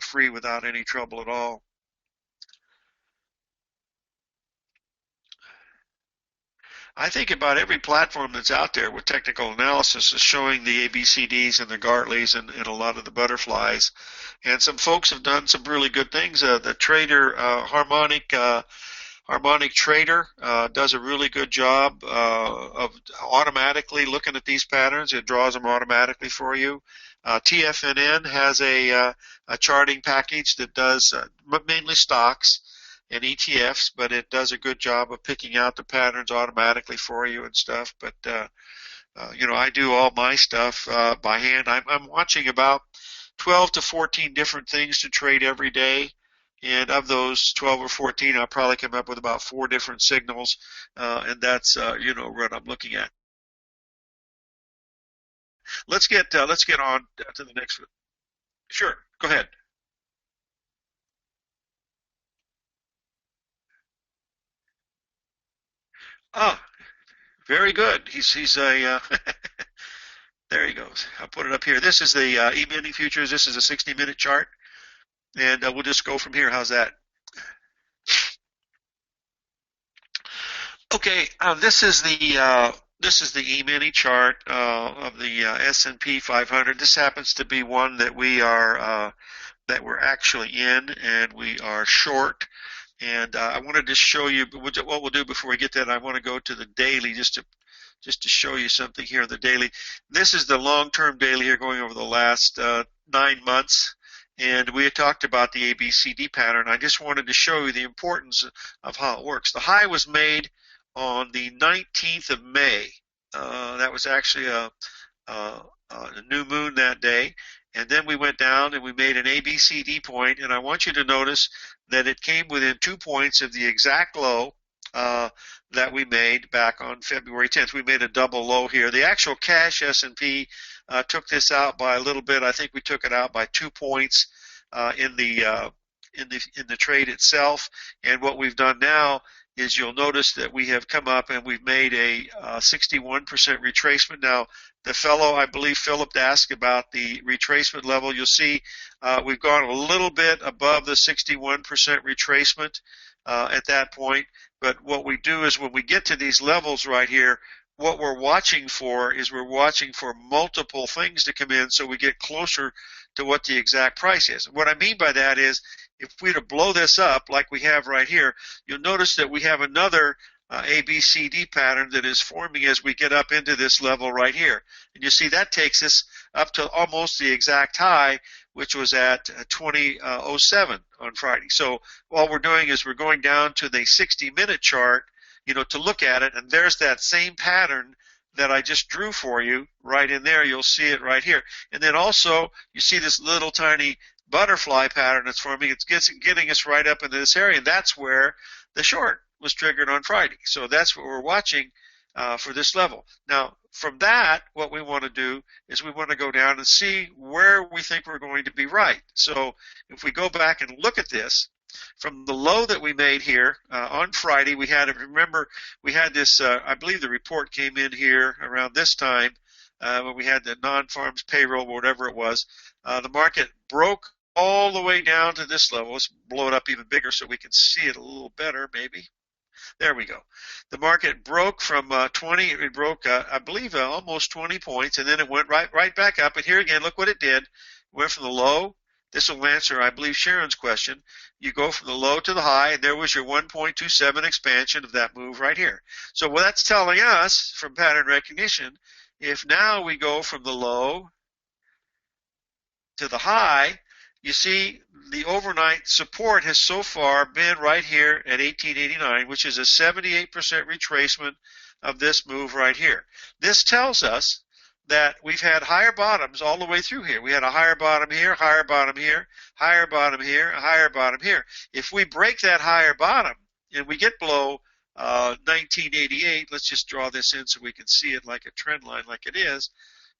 free without any trouble at all. I think about every platform that's out there with technical analysis is showing the ABCDs and the Gartleys and a lot of the butterflies. And some folks have done some really good things. The trader, Harmonic Trader does a really good job of automatically looking at these patterns. It draws them automatically for you. TFNN has a charting package that does mainly stocks and ETFs, but it does a good job of picking out the patterns automatically for you and stuff. But I do all my stuff by hand. I'm watching about 12 to 14 different things to trade every day. And of those 12 or 14, I'll probably come up with about 4 different signals, and that's what I'm looking at. Let's get on to the next one. Sure, go ahead. Ah, very good. He's a there he goes. I'll put it up here. This is the E-mini futures. This is a 60-minute chart, and we'll just go from here. How's that? Okay, this is the E-mini chart of the S&P 500. This happens to be one that that we're actually in, and we are short. And I wanted to show you what we'll do before we get that. I want to go to the daily just to show you something here. The daily. This is the long-term daily here, going over the last 9 months. And we had talked about the ABCD pattern. I just wanted to show you the importance of how it works. The high was made on the 19th of May. That was actually a new moon that day. And then we went down and we made an ABCD point. And I want you to notice that it came within 2 points of the exact low that we made back on February 10th. We made a double low here. The actual cash S&P took this out by a little bit. I think we took it out by 2 points in the trade itself. And what we've done now is you'll notice that we have come up and we've made a 61% retracement. Now, the fellow, I believe Philip, asked about the retracement level. You'll see we've gone a little bit above the 61% retracement at that point. But what we do is when we get to these levels right here, what we're watching for is we're watching for multiple things to come in so we get closer to what the exact price is. What I mean by that is if we were to blow this up like we have right here, you'll notice that we have another ABCD pattern that is forming as we get up into this level right here. And you see that takes us up to almost the exact high, which was at 2007 on Friday. So all we're doing is we're going down to the 60-minute chart, to look at it, and there's that same pattern that I just drew for you right in there. You'll see it right here. And then also you see this little tiny butterfly pattern that's forming. It's getting us right up into this area, and that's where the short was triggered on Friday. So that's what we're watching for this level. Now, from that, what we want to do is we want to go down and see where we think we're going to be right. So if we go back and look at this, from the low that we made here on Friday, we had this, I believe the report came in here around this time when we had the non-farms payroll, whatever it was. The market broke all the way down to this level. Let's blow it up even bigger so we can see it a little better, maybe. There we go. The market broke from 20. It broke, I believe, almost 20 points, and then it went right back up. And here again, look what it did. It went from the low. This will answer, I believe, Sharon's question. You go from the low to the high, and there was your 1.27 expansion of that move right here. So what that's telling us from pattern recognition, if now we go from the low to the high, you see the overnight support has so far been right here at 1889, which is a 78% retracement of this move right here. This tells us that we've had higher bottoms all the way through here. We had a higher bottom here, higher bottom here, higher bottom here, a higher bottom here. If we break that higher bottom and we get below 1988, let's just draw this in so we can see it like a trend line like it is.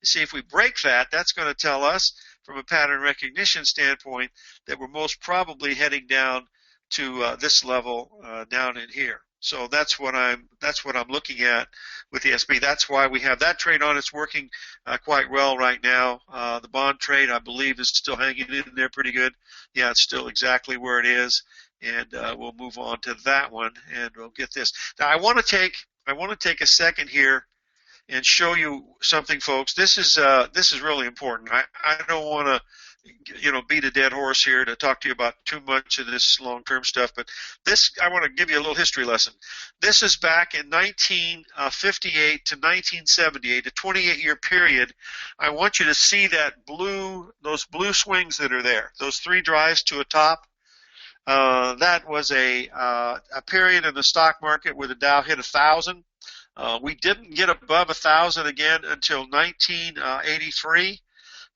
See, if we break that, that's going to tell us from a pattern recognition standpoint that we're most probably heading down to this level down in here. So that's what I'm looking at with the SB. That's why we have that trade on. It's working quite well right now. The bond trade, I believe, is still hanging in there pretty good. Yeah, it's still exactly where it is, and we'll move on to that one, and we'll get this. Now, I want to take a second here and show you something, folks. This is really important. I don't want to beat a dead horse here to talk to you about too much of this long-term stuff, but I want to give you a little history lesson. This is back in 1958 to 1978, a 28-year period. I want you to see those blue swings that are there, those three drives to a top. That was a period in the stock market where the Dow hit 1,000. We didn't get above 1,000 again until 1983.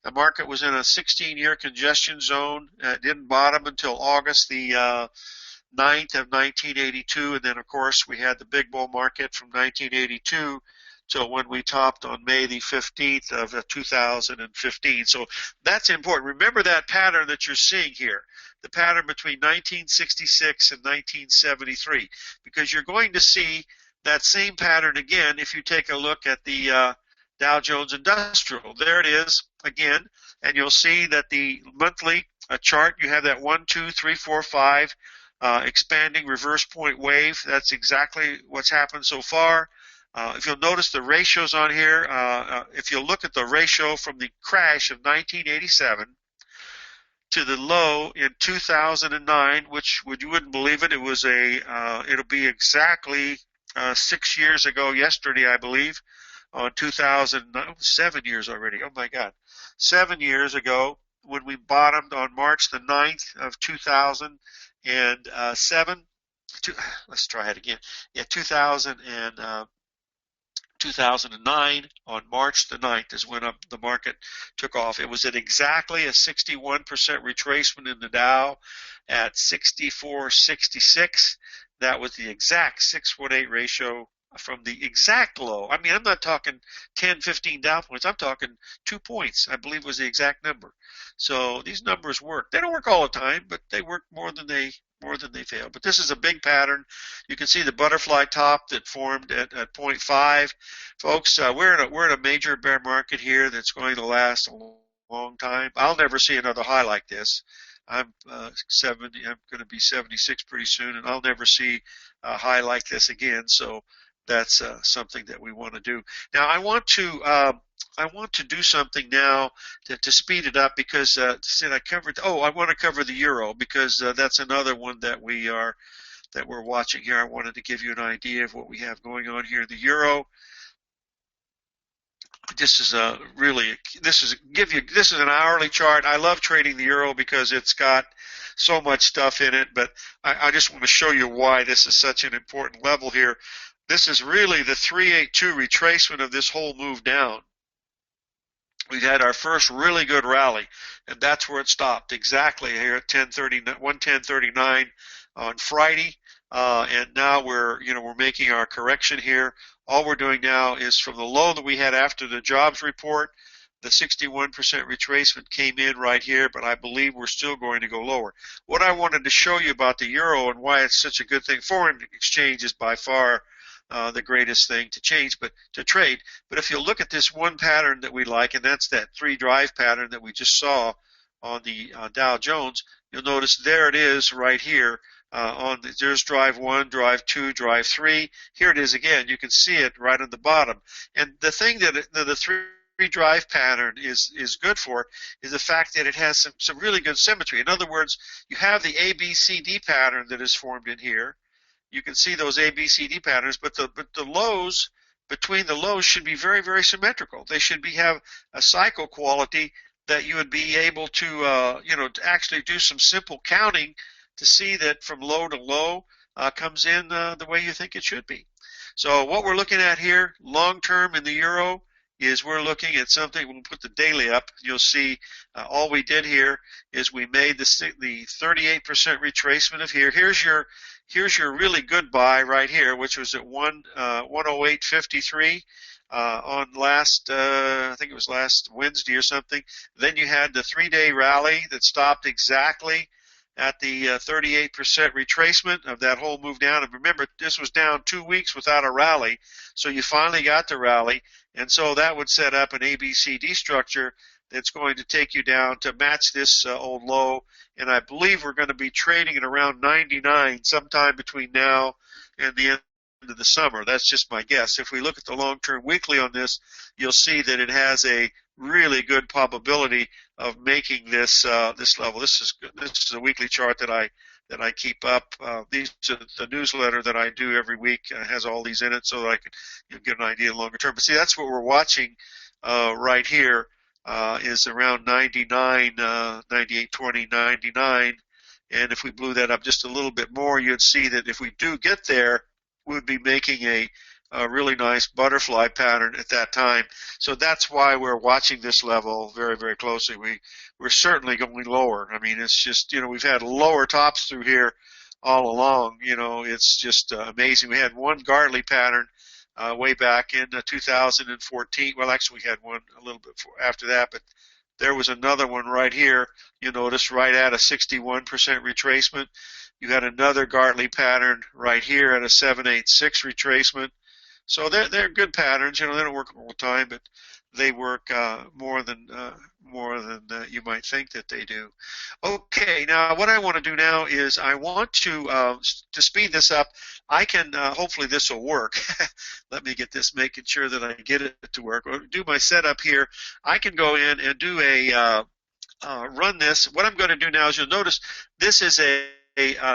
The market was in a 16-year congestion zone. It didn't bottom until August the 9th of 1982, and then, of course, we had the big bull market from 1982 till when we topped on May the 15th of 2015. So that's important. Remember that pattern that you're seeing here, the pattern between 1966 and 1973, because you're going to see that same pattern again if you take a look at the Dow Jones Industrial. There it is again, and you'll see that the monthly chart, you have that 1, 2, 3, 4, 5 expanding reverse point wave. That's exactly what's happened so far. If you'll notice the ratios on here, if you look at the ratio from the crash of 1987 to the low in 2009, which you wouldn't believe it, it'll be exactly 6 years ago yesterday, I believe, on 7 years already. Oh my God. 7 years ago when we bottomed on March the 9th of 2007. Let's try it again. Yeah, 2009 on March the 9th is when the market took off. It was at exactly a 61% retracement in the Dow at 64.66. That was the exact 6.8 ratio from the exact low. I mean, I'm not talking 10, 15 down points. I'm talking 2 points, I believe was the exact number. So these numbers work. They don't work all the time, but they work more than they fail. But this is a big pattern. You can see the butterfly top that formed at 0.5. Folks, we're in a major bear market here that's going to last a long time. I'll never see another high like this. I'm 70. I'm going to be 76 pretty soon, and I'll never see a high like this again. So that's something that we want to do. Now, I want to do something now to speed it up because I want to cover the euro because that's another one that we're watching here. I wanted to give you an idea of what we have going on here. The euro. This is an hourly chart. I love trading the euro because it's got so much stuff in it, but I just want to show you why this is such an important level here. This is really the 382 retracement of this whole move down. We had our first really good rally, and that's where it stopped, exactly here at 110.39 on Friday. And now we're making our correction here. All we're doing now is from the low that we had after the jobs report, the 61% retracement came in right here, but I believe we're still going to go lower. What I wanted to show you about the euro and why it's such a good thing, foreign exchange is by far the greatest thing to trade. But if you look at this one pattern that we like, and that's that 3 drive pattern that we just saw on the Dow Jones, you'll notice there it is right here. There's drive 1, drive 2, drive 3. Here it is again. You can see it right on the bottom. And the thing that the 3 drive pattern is good for is the fact that it has some really good symmetry. In other words, you have the ABCD pattern that is formed in here. You can see those ABCD patterns, but the lows between the lows should be very, very symmetrical. They should have a cycle quality that you would be able to to actually do some simple counting to see that from low to low comes in the way you think it should be. So what we're looking at here, long term in the euro, is we're looking at something. We'll put the daily up. You'll see all we did here is we made the 38% retracement of here. Here's your really good buy right here, which was at 108.53. on last, I think it was last Wednesday or something. Then you had the 3-day rally that stopped exactly at the 38% retracement of that whole move down. And remember, this was down 2 weeks without a rally, so you finally got the rally. And so that would set up an ABCD structure that's going to take you down to match this old low. And I believe we're going to be trading at around 99 sometime between now and the end of the summer. That's just my guess. If we look at the long-term weekly on this, you'll see that it has a really good probability of making this this level. This is a weekly chart that I keep up. These are the newsletter that I do every week has all these in it, so that I can get an idea longer term. But see, that's what we're watching right here. Is around 99, 98.20, 99. And if we blew that up just a little bit more, you'd see that if we do get there, we would be making a really nice butterfly pattern at that time. So that's why we're watching this level very, very closely. We're certainly going lower. I mean, it's just, we've had lower tops through here all along. It's just amazing. We had one Gartley pattern way back in 2014. Well, actually, we had one a little bit after that, but there was another one right here. You notice right at a 61% retracement. You had another Gartley pattern right here at a 786 retracement. So they're good patterns. They don't work all the time, but they work more than you might think that they do. Okay, now what I want to do now is I want to speed this up. I can hopefully this will work. Let me get this, making sure that I get it to work. Or do my setup here. I can go in and do a run this. What I'm going to do now is you'll notice this is a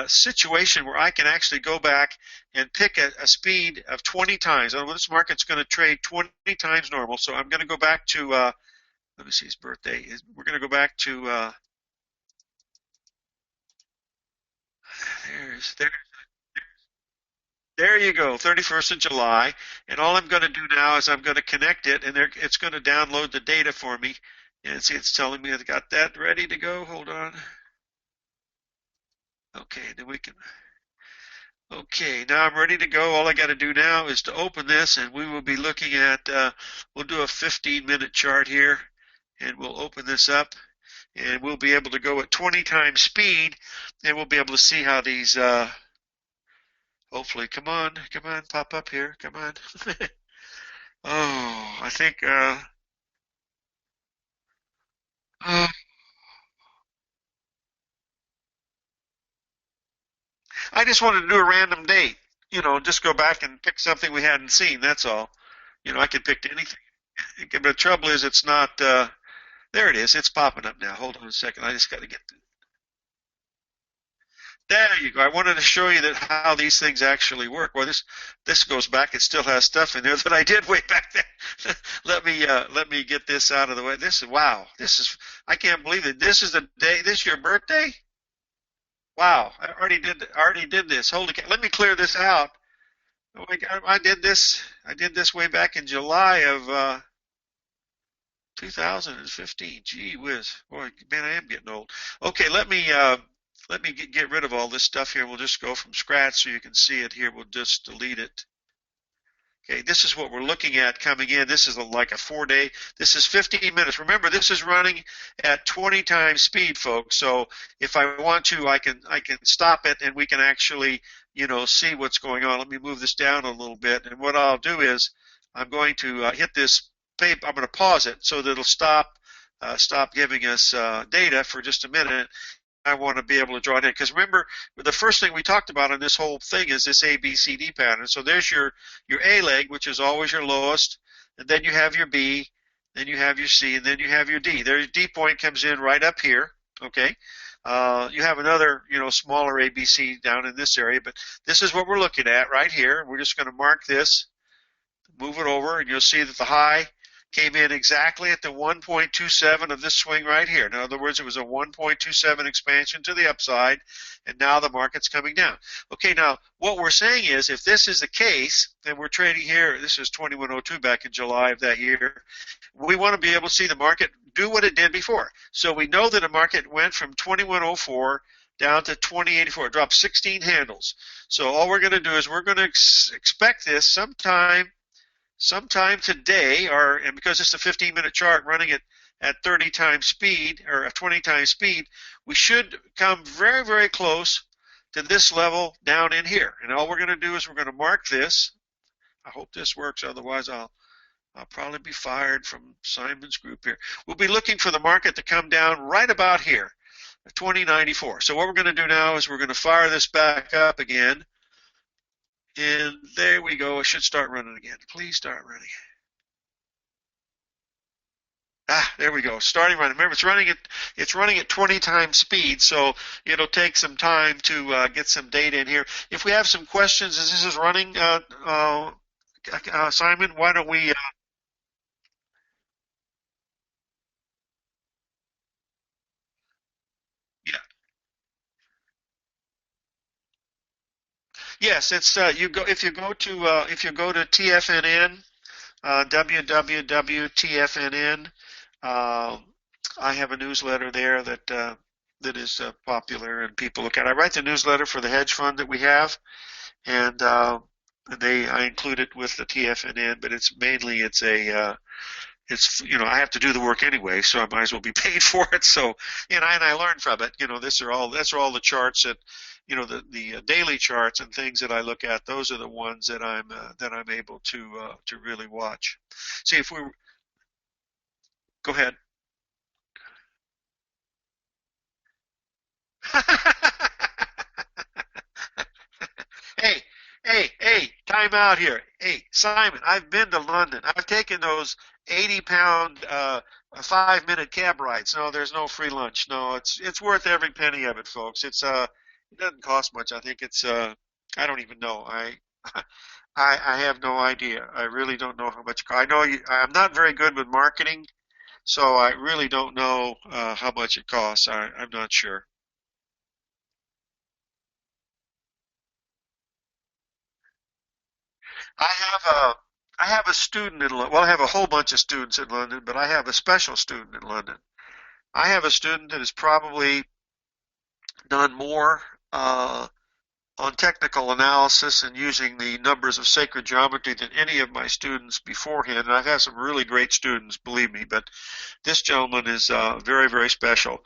situation where I can actually go back and pick a speed of 20 times. This market's going to trade 20 times normal, so I'm going to go back to, let me see his birthday. We're going to go back to, there you go, 31st of July. And all I'm going to do now is I'm going to connect it, and it's going to download the data for me. And see, it's telling me I've got that ready to go. Hold on. Okay, then we can. Okay, now I'm ready to go. All I got to do now is to open this, and we will be looking at, we'll do a 15-minute chart here, and we'll open this up, and we'll be able to go at 20 times speed, and we'll be able to see how these, hopefully, come on, pop up here, come on. Oh, I think, I just wanted to do a random date, just go back and pick something we hadn't seen, that's all. I could pick anything. But the trouble is it's not, there it is. It's popping up now. Hold on a second. I just got to get to there you go. I wanted to show you that how these things actually work. Well, this goes back. It still has stuff in there that I did way back then. let me get this out of the way. This is wow. I can't believe it. This is the day. This is your birthday? Wow. I already did this. Holy cow. Let me clear this out. Oh my God, I did this way back in July of 2015. Gee whiz. Boy, man, I am getting old. Okay, let me get rid of all this stuff here. We'll just go from scratch so you can see it here. We'll just delete it. Okay, this is what we're looking at coming in. This is like a 4-day. This is 15 minutes. Remember, this is running at 20 times speed, folks. So if I want to, I can stop it, and we can actually, see what's going on. Let me move this down a little bit. And what I'll do is I'm going to hit this paper. I'm going to pause it so that it'll stop giving us data for just a minute. I want to be able to draw it in, because remember, the first thing we talked about in this whole thing is this ABCD pattern. So there's your A leg, which is always your lowest, and then you have your B, then you have your C, and then you have your D. Their D point comes in right up here. Okay, you have another smaller ABC down in this area, but this is what we're looking at right here. We're just going to mark this, move it over, and you'll see that the high came in exactly at the 1.27 of this swing right here. In other words, it was a 1.27 expansion to the upside, and now the market's coming down. Okay, now what we're saying is if this is the case, and we're trading here, this is 2102 back in July of that year, we want to be able to see the market do what it did before. So we know that the market went from 2104 down to 2084. It dropped 16 handles. So all we're going to do is we're going to expect this sometime sometime today, and because it's a 15-minute chart running at 30 times speed or 20 times speed, we should come very, very close to this level down in here. And all we're going to do is we're going to mark this. I hope this works, otherwise I'll probably be fired from Simon's group here. We'll be looking for the market to come down right about here, 2094. So what we're going to do now is we're going to fire this back up again. And there we go. It should start running again. Please start running. There we go. Starting running. Remember, it's running at 20 times speed, so it'll take some time to get some data in here. If we have some questions as this is running, Simon, why don't we? Yeah. Yes, it's you go if you go to TFNN, www.tfnn. I have a newsletter there that is popular and people look at. I write the newsletter for the hedge fund that we have, and I include it with the TFNN, but it's I have to do the work anyway, so I might as well be paid for it. So I learn from it. That's are all the charts that the daily charts and things that I look at. Those are the ones that I'm able to really watch. See if we go ahead. Hey, hey, time out here. Hey, Simon, I've been to London. I've taken those 80-pound 5-minute cab rides. No, there's no free lunch. No, it's worth every penny of it, folks. It doesn't cost much. I think it's I don't even know. I have no idea. I really don't know how much. I'm not very good with marketing, so I really don't know how much it costs. I'm not sure. I have a I have a student in London. Well, I have a whole bunch of students in London, but I have a special student in London. I have a student that has probably done more on technical analysis and using the numbers of sacred geometry than any of my students beforehand. And I've had some really great students, believe me, but this gentleman is very, very special.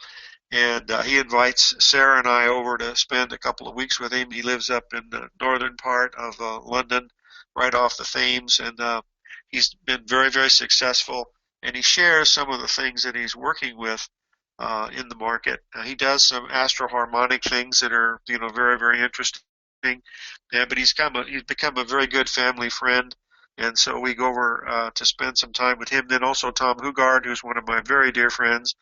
And he invites Sarah and I over to spend a couple of weeks with him. He lives up in the northern part of London, right off the Thames, and he's been very, very successful. And he shares some of the things that he's working with in the market. He does some astroharmonic things that are, very, very interesting. But he's become a very good family friend. And so we go over to spend some time with him. Then also Tom Hugard, who's one of my very dear friends.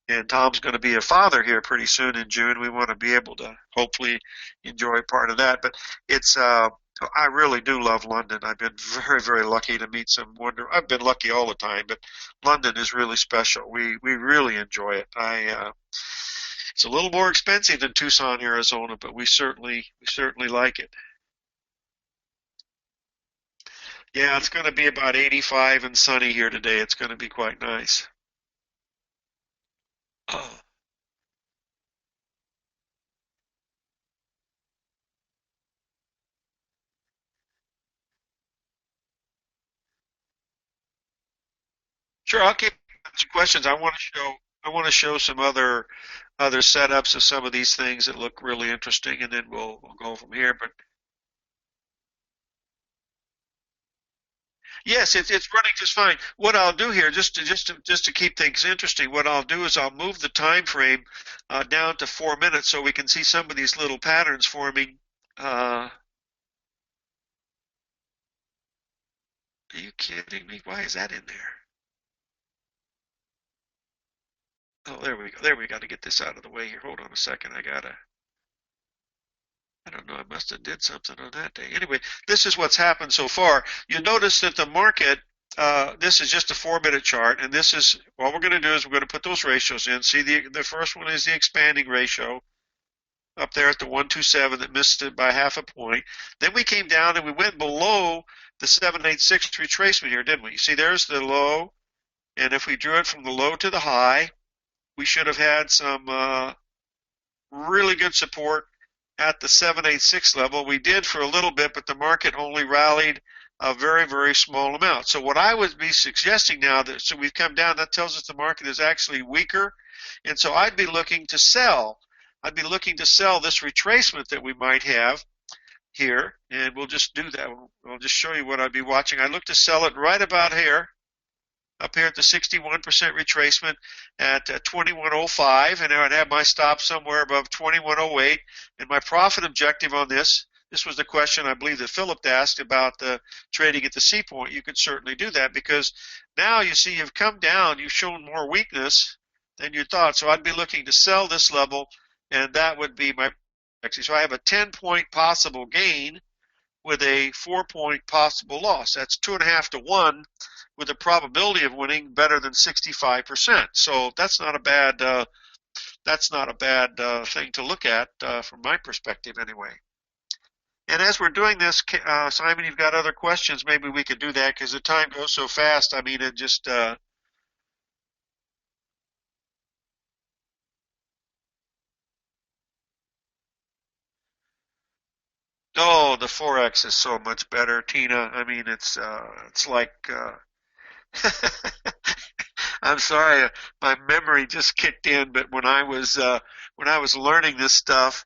And Tom's going to be a father here pretty soon in June. We want to be able to hopefully enjoy part of that. But I really do love London. I've been very, very lucky to meet some I've been lucky all the time, but London is really special. We really enjoy it. It's a little more expensive than Tucson, Arizona, but we certainly like it. Yeah, it's going to be about 85 and sunny here today. It's going to be quite nice. Oh, sure, I'll keep answering questions. I want to show some other setups of some of these things that look really interesting, and then we'll go from here. But yes, it's running just fine. What I'll do here, just to keep things interesting, what I'll do is I'll move the time frame down to 4 minutes so we can see some of these little patterns forming. Are you kidding me? Why is that in there? Oh, there we go. There we got to get this out of the way here. Hold on a second. I don't know. I must have did something on that day. Anyway, this is what's happened so far. You notice that the market, this is just a 4-minute chart, and this is what we're going to do is we're going to put those ratios in. See, the first one is the expanding ratio up there at the 127 that missed it by half a point. Then we came down and we went below the 786 retracement here, didn't we? See, there's the low, and if we drew it from the low to the high, we should have had some really good support at the 786 level. We did for a little bit, but the market only rallied a very, very small amount. So what I would be suggesting now, that so we've come down, that tells us the market is actually weaker, and so I'd be looking to sell. I'd be looking to sell this retracement that we might have here, and we'll just do that. I'll just show you what I'd be watching. I look to sell it right about here, up here at the 61% retracement at 2105, and I'd have my stop somewhere above 2108. And my profit objective on this was the question I believe that Philip asked about the trading at the C point. You could certainly do that because now you see you've come down, you've shown more weakness than you thought. So I'd be looking to sell this level, and that would be my objective. So I have a 10-point possible gain with a 4-point possible loss. That's 2.5 to 1 with a probability of winning better than 65%. So that's not a bad thing to look at from my perspective anyway. And as we're doing this, Simon, you've got other questions. Maybe we could do that because the time goes so fast. I mean, it just oh, the Forex is so much better, Tina. I mean, it's like I'm sorry, my memory just kicked in. But when I was learning this stuff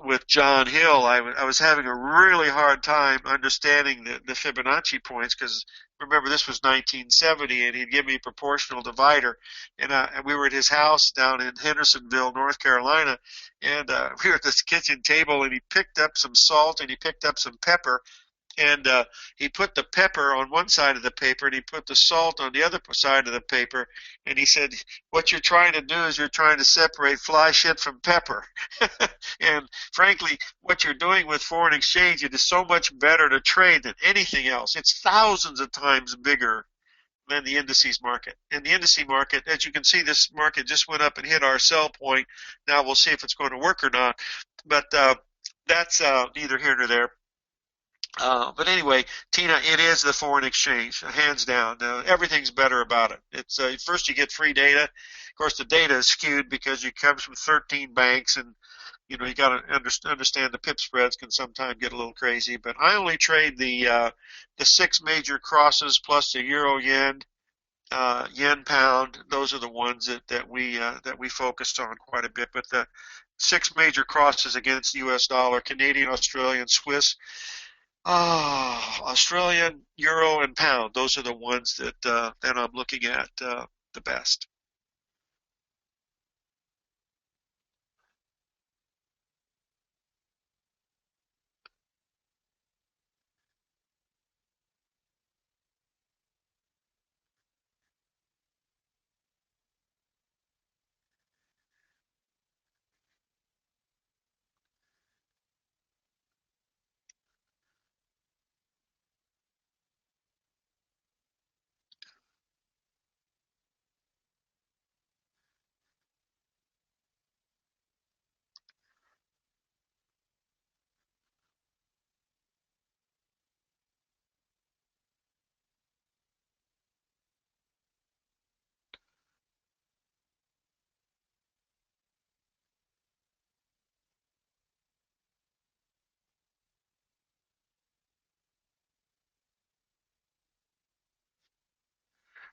with John Hill, I was having a really hard time understanding the Fibonacci points because remember this was 1970, and he'd give me a proportional divider, and we were at his house down in Hendersonville, North Carolina, and we were at this kitchen table, and he picked up some salt and he picked up some pepper. And he put the pepper on one side of the paper, and he put the salt on the other side of the paper. And he said, what you're trying to do is you're trying to separate fly shit from pepper. And frankly, what you're doing with foreign exchange, it is so much better to trade than anything else. It's thousands of times bigger than the indices market. And the indices market, as you can see, this market just went up and hit our sell point. Now we'll see if it's going to work or not. But that's neither here nor there. But anyway, Tina, it is the foreign exchange, hands down. Everything's better about it. It's first you get free data. Of course, the data is skewed because it comes from 13 banks, and you got to understand the pip spreads can sometimes get a little crazy. But I only trade the 6 major crosses plus the euro yen, yen pound. Those are the ones that we focused on quite a bit. But the 6 major crosses against the U.S. dollar, Canadian, Australian, Swiss. Australian, euro, and pound. Those are the ones that I'm looking at the best.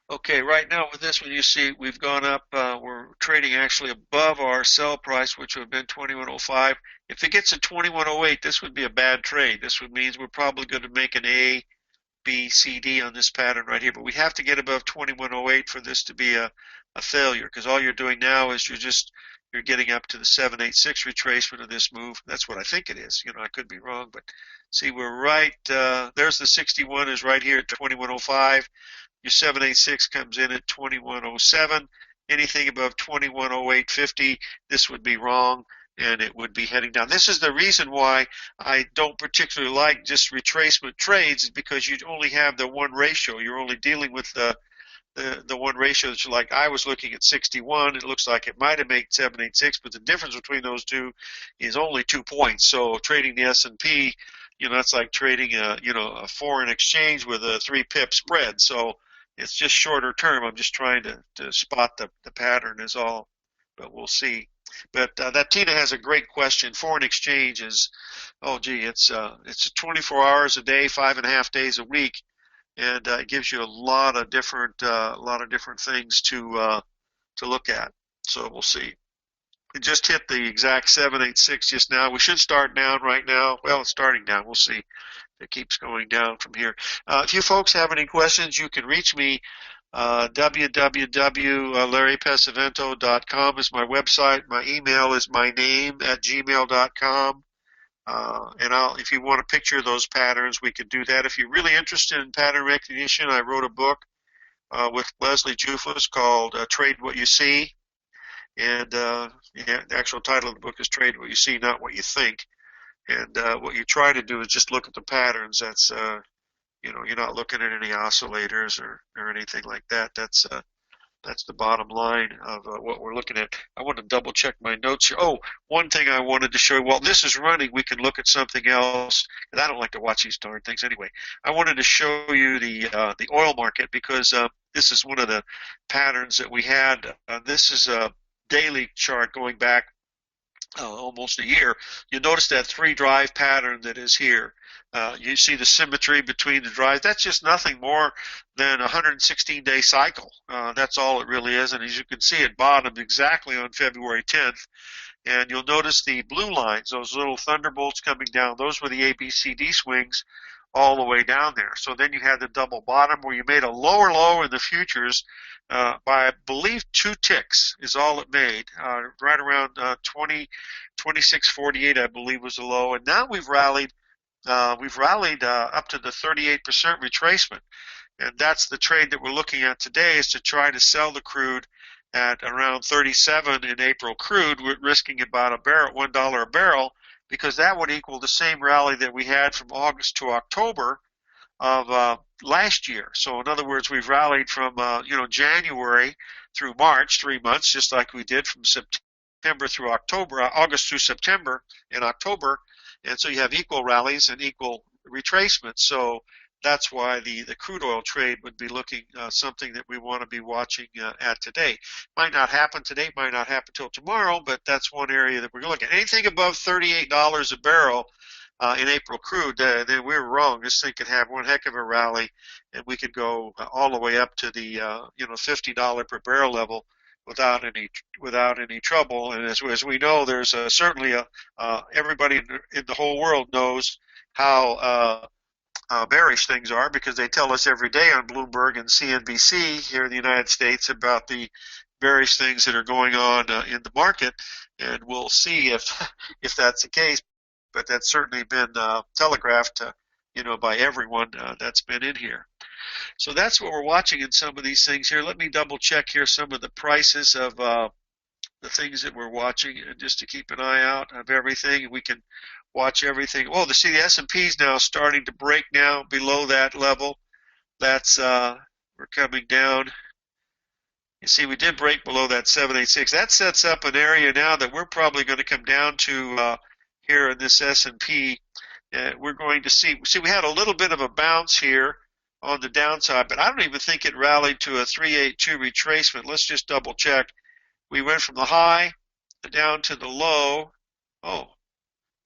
Okay, right now with this one, you see we've gone up. We're trading actually above our sell price, which would have been 2105. If it gets to 2108, this would be a bad trade. This would mean we're probably going to make an A, B, C, D on this pattern right here. But we have to get above 2108 for this to be a failure, because all you're doing now is you're getting up to the 786 retracement of this move. That's what I think it is. I could be wrong, but see, we're right. There's the 61 is right here at 2105. Your 786 comes in at 2107. Anything above 2108.50, this would be wrong, and it would be heading down. This is the reason why I don't particularly like just retracement trades, is because you only have the one ratio. You're only dealing with the one ratio that you like. I was looking at 61. It looks like it might have made 786, but the difference between those two is only 2 points. So trading the S&P, that's like trading a foreign exchange with a 3 pip spread. So it's just shorter term. I'm just trying to spot the pattern is all, but we'll see. But that Tina has a great question. Foreign exchange is, oh gee, it's 24 hours a day, 5.5 days a week, and it gives you a lot of different things to look at. So we'll see. It just hit the exact 786 just now. We should start down right now. Well, it's starting down. We'll see. It keeps going down from here. If you folks have any questions, you can reach me. www.larrypesavento.com is my website. My email is my name at gmail.com. And if you want a picture of those patterns, we could do that. If you're really interested in pattern recognition, I wrote a book with Leslie Jufus called Trade What You See. And the actual title of the book is Trade What You See, Not What You Think. And what you try to do is just look at the patterns. That's you're not looking at any oscillators or anything like that. That's the bottom line of what we're looking at. I want to double check my notes here. Oh, one thing I wanted to show you. While this is running, we can look at something else. And I don't like to watch these darn things anyway. I wanted to show you the oil market because this is one of the patterns that we had. This is a daily chart going back almost a year. You notice that three drive pattern that is here. You see the symmetry between the drives. That's just nothing more than a 116-day cycle. That's all it really is. And as you can see, it bottomed exactly on February 10th. And you'll notice the blue lines, those little thunderbolts coming down. Those were the ABCD swings all the way down there. So then you had the double bottom where you made a lower low in the futures by, I believe, 2 ticks is all it made. Right around 26.48, I believe, was the low. And now we've rallied up to the 38% retracement. And that's the trade that we're looking at today, is to try to sell the crude at around 37 in April crude. We're risking about $1 a barrel, because that would equal the same rally that we had from August to October of last year. So in other words, we've rallied from January through March, 3 months, just like we did from September through October, August through September and October. And so you have equal rallies and equal retracements. So that's why the crude oil trade would be looking something that we want to be watching at today. Might not happen today, might not happen till tomorrow, but that's one area that we're going to look at. Anything above $38 a barrel in April crude, then we're wrong. This thing could have one heck of a rally, and we could go all the way up to the $50 per barrel level without any trouble. And as we know, there's certainly everybody in the whole world knows how bearish things are, because they tell us every day on Bloomberg and CNBC here in the United States about the bearish things that are going on in the market, and we'll see if that's the case. But that's certainly been telegraphed, by everyone that's been in here. So that's what we're watching in some of these things here. Let me double check here some of the prices of the things that we're watching, and just to keep an eye out of everything. We can watch everything. Oh, the S&P is now starting to break now below that level. That's we're coming down. You see, we did break below that 786. That sets up an area now that we're probably going to come down to here in this S&P. We're going to see. We had a little bit of a bounce here on the downside, but I don't even think it rallied to a 382 retracement. Let's just double check. We went from the high down to the low. Oh,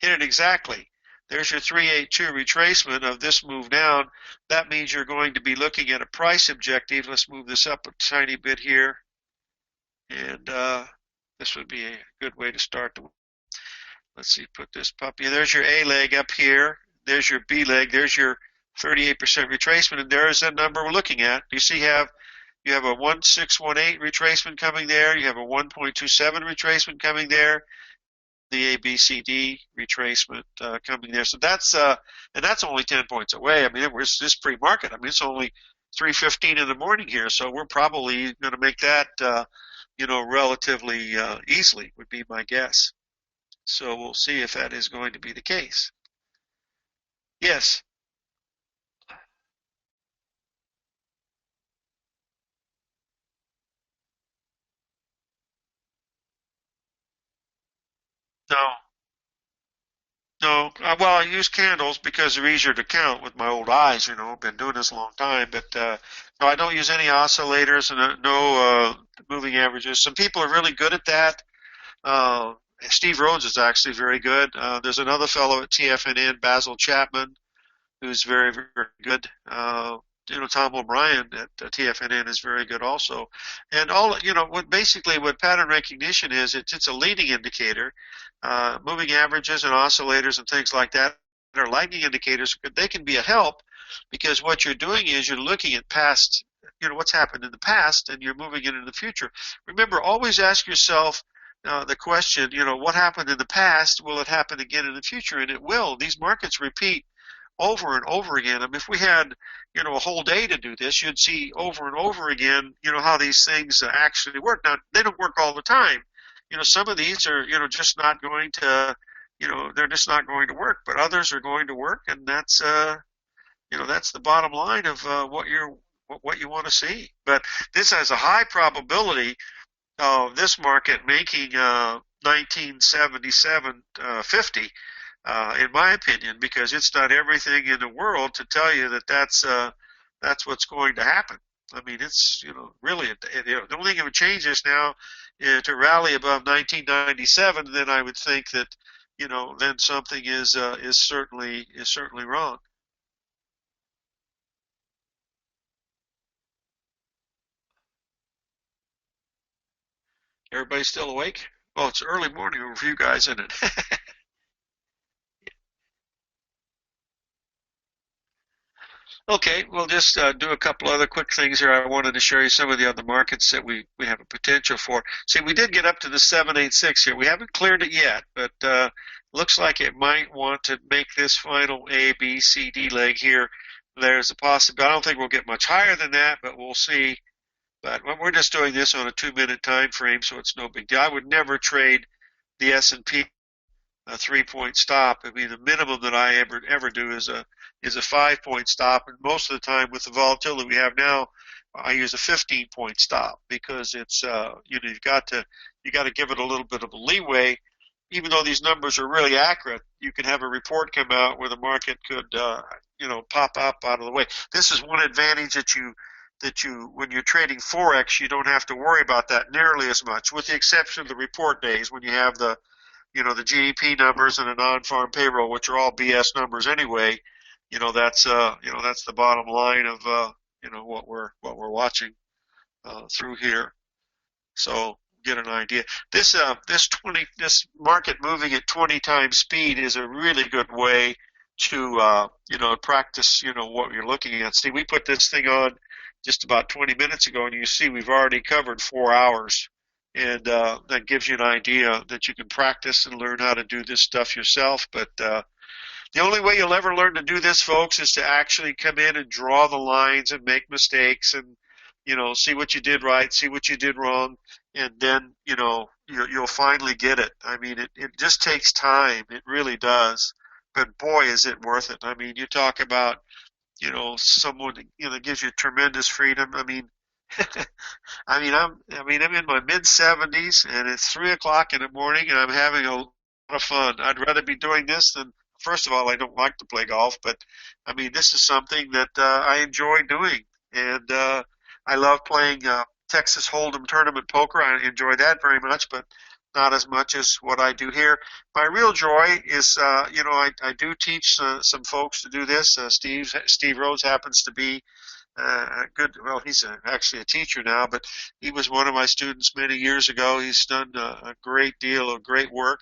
hit it exactly. There's your 382 retracement of this move down. That means you're going to be looking at a price objective. Let's move this up a tiny bit here. And this would be a good way to start. Let's see, put this puppy. There's your A leg up here. There's your B leg. There's your 38% retracement. And there's that number we're looking at. You see you have a 1618 retracement coming there. You have a 1.27 retracement coming there. The ABCD retracement coming there. So that's and that's only 10 points away. I mean, it's pre-market. I mean, it's only 3:15 in the morning here, so we're probably going to make that relatively easily, would be my guess. So we'll see if that is going to be the case. Yes. No. No, well, I use candles because they're easier to count with my old eyes. I've been doing this a long time. But no, I don't use any oscillators and no moving averages. Some people are really good at that. Uh, Steve Rhodes is actually very good. There's another fellow at TFNN, Basil Chapman, who's very, very good. Tom O'Brien at TFNN is very good also. And what pattern recognition is, it's a leading indicator. Moving averages and oscillators and things like that are lagging indicators. They can be a help because what you're doing is you're looking at past, what's happened in the past, and you're moving it into the future. Remember, always ask yourself the question, what happened in the past? Will it happen again in the future? And it will. These markets repeat over and over again. I mean, if we had, a whole day to do this, you'd see over and over again, how these things actually work. Now, they don't work all the time. Some of these are, just not going to, they're just not going to work, but others are going to work, and that's the bottom line of what you want to see. But this has a high probability of this market making 1977 50, in my opinion, because it's done everything in the world to tell you that's what's going to happen. I mean, it's really the only thing that would change this now is to rally above 1997. Then I would think that then something is certainly wrong. Everybody still awake? Oh, it's early morning over for you guys, isn't it? Okay, we'll just do a couple other quick things here. I wanted to show you some of the other markets that we have a potential for. See, we did get up to the 786 here. We haven't cleared it yet, but looks like it might want to make this final A, B, C, D leg here. There's a possibility. I don't think we'll get much higher than that, but we'll see. But we're just doing this on a 2-minute time frame, so it's no big deal. I would never trade the S&P a 3-point stop. I mean, the minimum that I ever do is a 5-point stop, and most of the time with the volatility we have now, I use a 15-point stop because it's you've got to give it a little bit of a leeway. Even though these numbers are really accurate, you can have a report come out where the market could pop up out of the way. This is one advantage that you when you're trading Forex, you don't have to worry about that nearly as much, with the exception of the report days when you have the GDP numbers and the non-farm payroll, which are all BS numbers anyway. That's the bottom line of what we're watching through here. So get an idea. This market moving at 20 times speed is a really good way to practice what you're looking at. See, we put this thing on just about 20 minutes ago, and you see we've already covered 4 hours. And that gives you an idea that you can practice and learn how to do this stuff yourself. But the only way you'll ever learn to do this, folks, is to actually come in and draw the lines and make mistakes and see what you did right, see what you did wrong, and then you'll finally get it. I mean, it just takes time. It really does. But boy, is it worth it. I mean, you talk about someone that gives you tremendous freedom. I mean, I'm in my mid 70s, and it's 3 o'clock in the morning, and I'm having a lot of fun. I'd rather be doing this than. First of all, I don't like to play golf, but I mean, this is something that I enjoy doing, and I love playing Texas Hold'em tournament poker. I enjoy that very much, but not as much as what I do here. My real joy is, I do teach some folks to do this. Steve Rhodes happens to be good. Well, he's actually a teacher now, but he was one of my students many years ago. He's done a great deal of great work,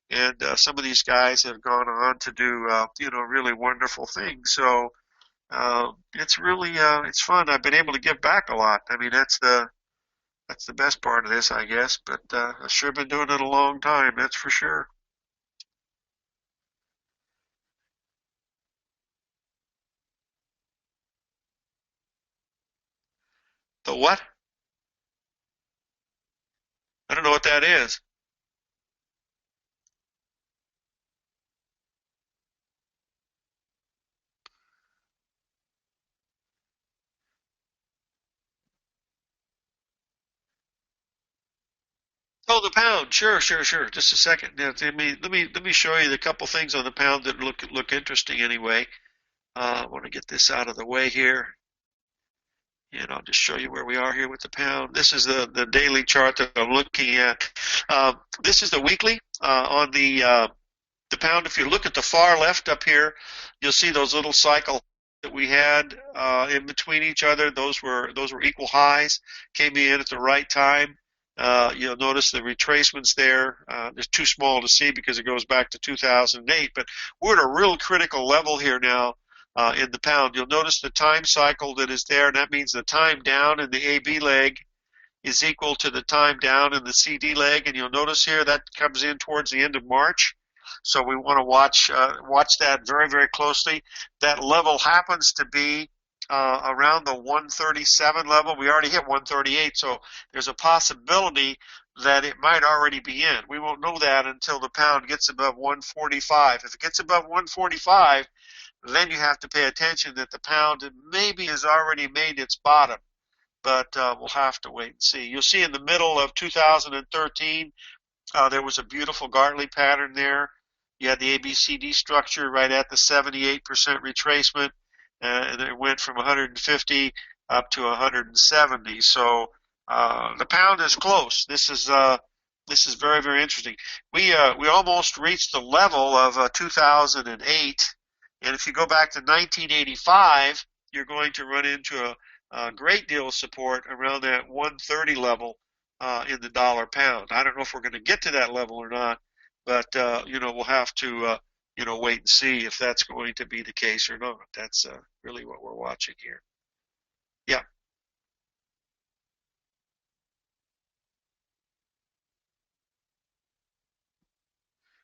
and some of these guys have gone on to do really wonderful things. So it's really it's fun. I've been able to give back a lot. I mean, that's the best part of this, I guess. But I've sure been doing it a long time. That's for sure. The what? I don't know what that is. Oh, the pound. Sure, sure, sure. Just a second. Yeah, let me show you the couple things on the pound that look interesting anyway. I want to get this out of the way here. And I'll just show you where we are here with the pound. This is the daily chart that I'm looking at. This is the weekly on the pound. If you look at the far left up here, you'll see those little cycles that we had in between each other. Those were equal highs. Came in at the right time. You'll notice the retracements there. They're too small to see because it goes back to 2008. But we're at a real critical level here now in the pound. You'll notice the time cycle that is there, and that means the time down in the AB leg is equal to the time down in the CD leg. And you'll notice here that comes in towards the end of March. So we want to watch that very, very closely. That level happens to be around the 137 level. We already hit 138, so there's a possibility that it might already be in. We won't know that until the pound gets above 145. If it gets above 145, then you have to pay attention that the pound maybe has already made its bottom. But we'll have to wait and see. You'll see in the middle of 2013, there was a beautiful Gartley pattern there. You had the ABCD structure right at the 78% retracement, and it went from 150 up to 170. So the pound is close. This is very, very interesting. We almost reached the level of 2008, and if you go back to 1985, you're going to run into a great deal of support around that 130 level in the dollar pound. I don't know if we're going to get to that level or not, but we'll have to wait and see if that's going to be the case or not. That's really what we're watching here. Yeah.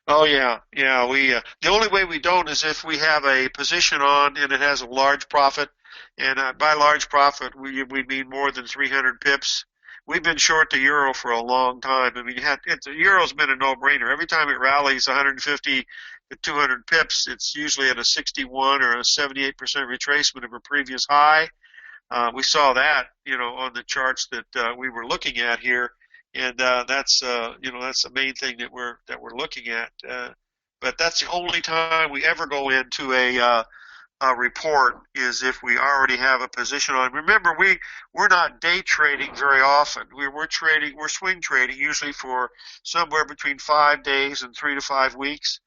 Oh yeah, yeah. We the only way we don't is if we have a position on and it has a large profit, and by large profit we mean more than 300 pips. We've been short the euro for a long time. I mean, the euro's been a no-brainer. Every time it rallies 150 to 200 pips, it's usually at a 61 or a 78% retracement of a previous high. We saw that, on the charts that we were looking at here, and that's the main thing that we're looking at. But that's the only time we ever go into a report is if we already have a position on. Remember, we're not day trading very often. We're swing trading usually for somewhere between 5 days and 3 to 5 weeks.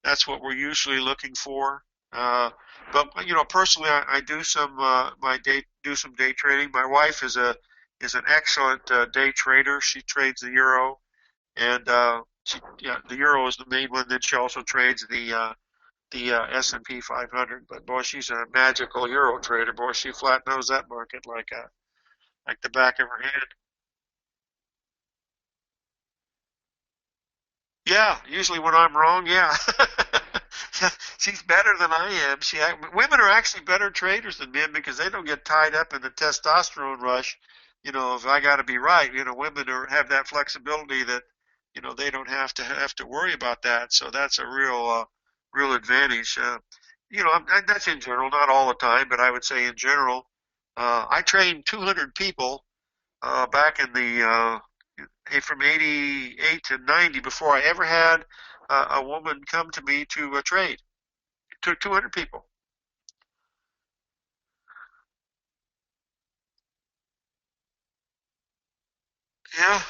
That's what we're usually looking for. But personally, I do some day trading. My wife is an excellent day trader. She trades the euro, and the euro is the main one. Then she also trades the S&P 500. But boy, she's a magical euro trader. Boy, she flat knows that market like the back of her hand. Yeah, usually when I'm wrong, yeah. She's better than I am. Women are actually better traders than men because they don't get tied up in the testosterone rush. If I got to be right, women have that flexibility that, they don't have to worry about that. So that's a real advantage. That's in general, not all the time, but I would say in general. I trained 200 people back in the from 88 to 90 before I ever had a woman come to me to trade. 200 people. Yeah.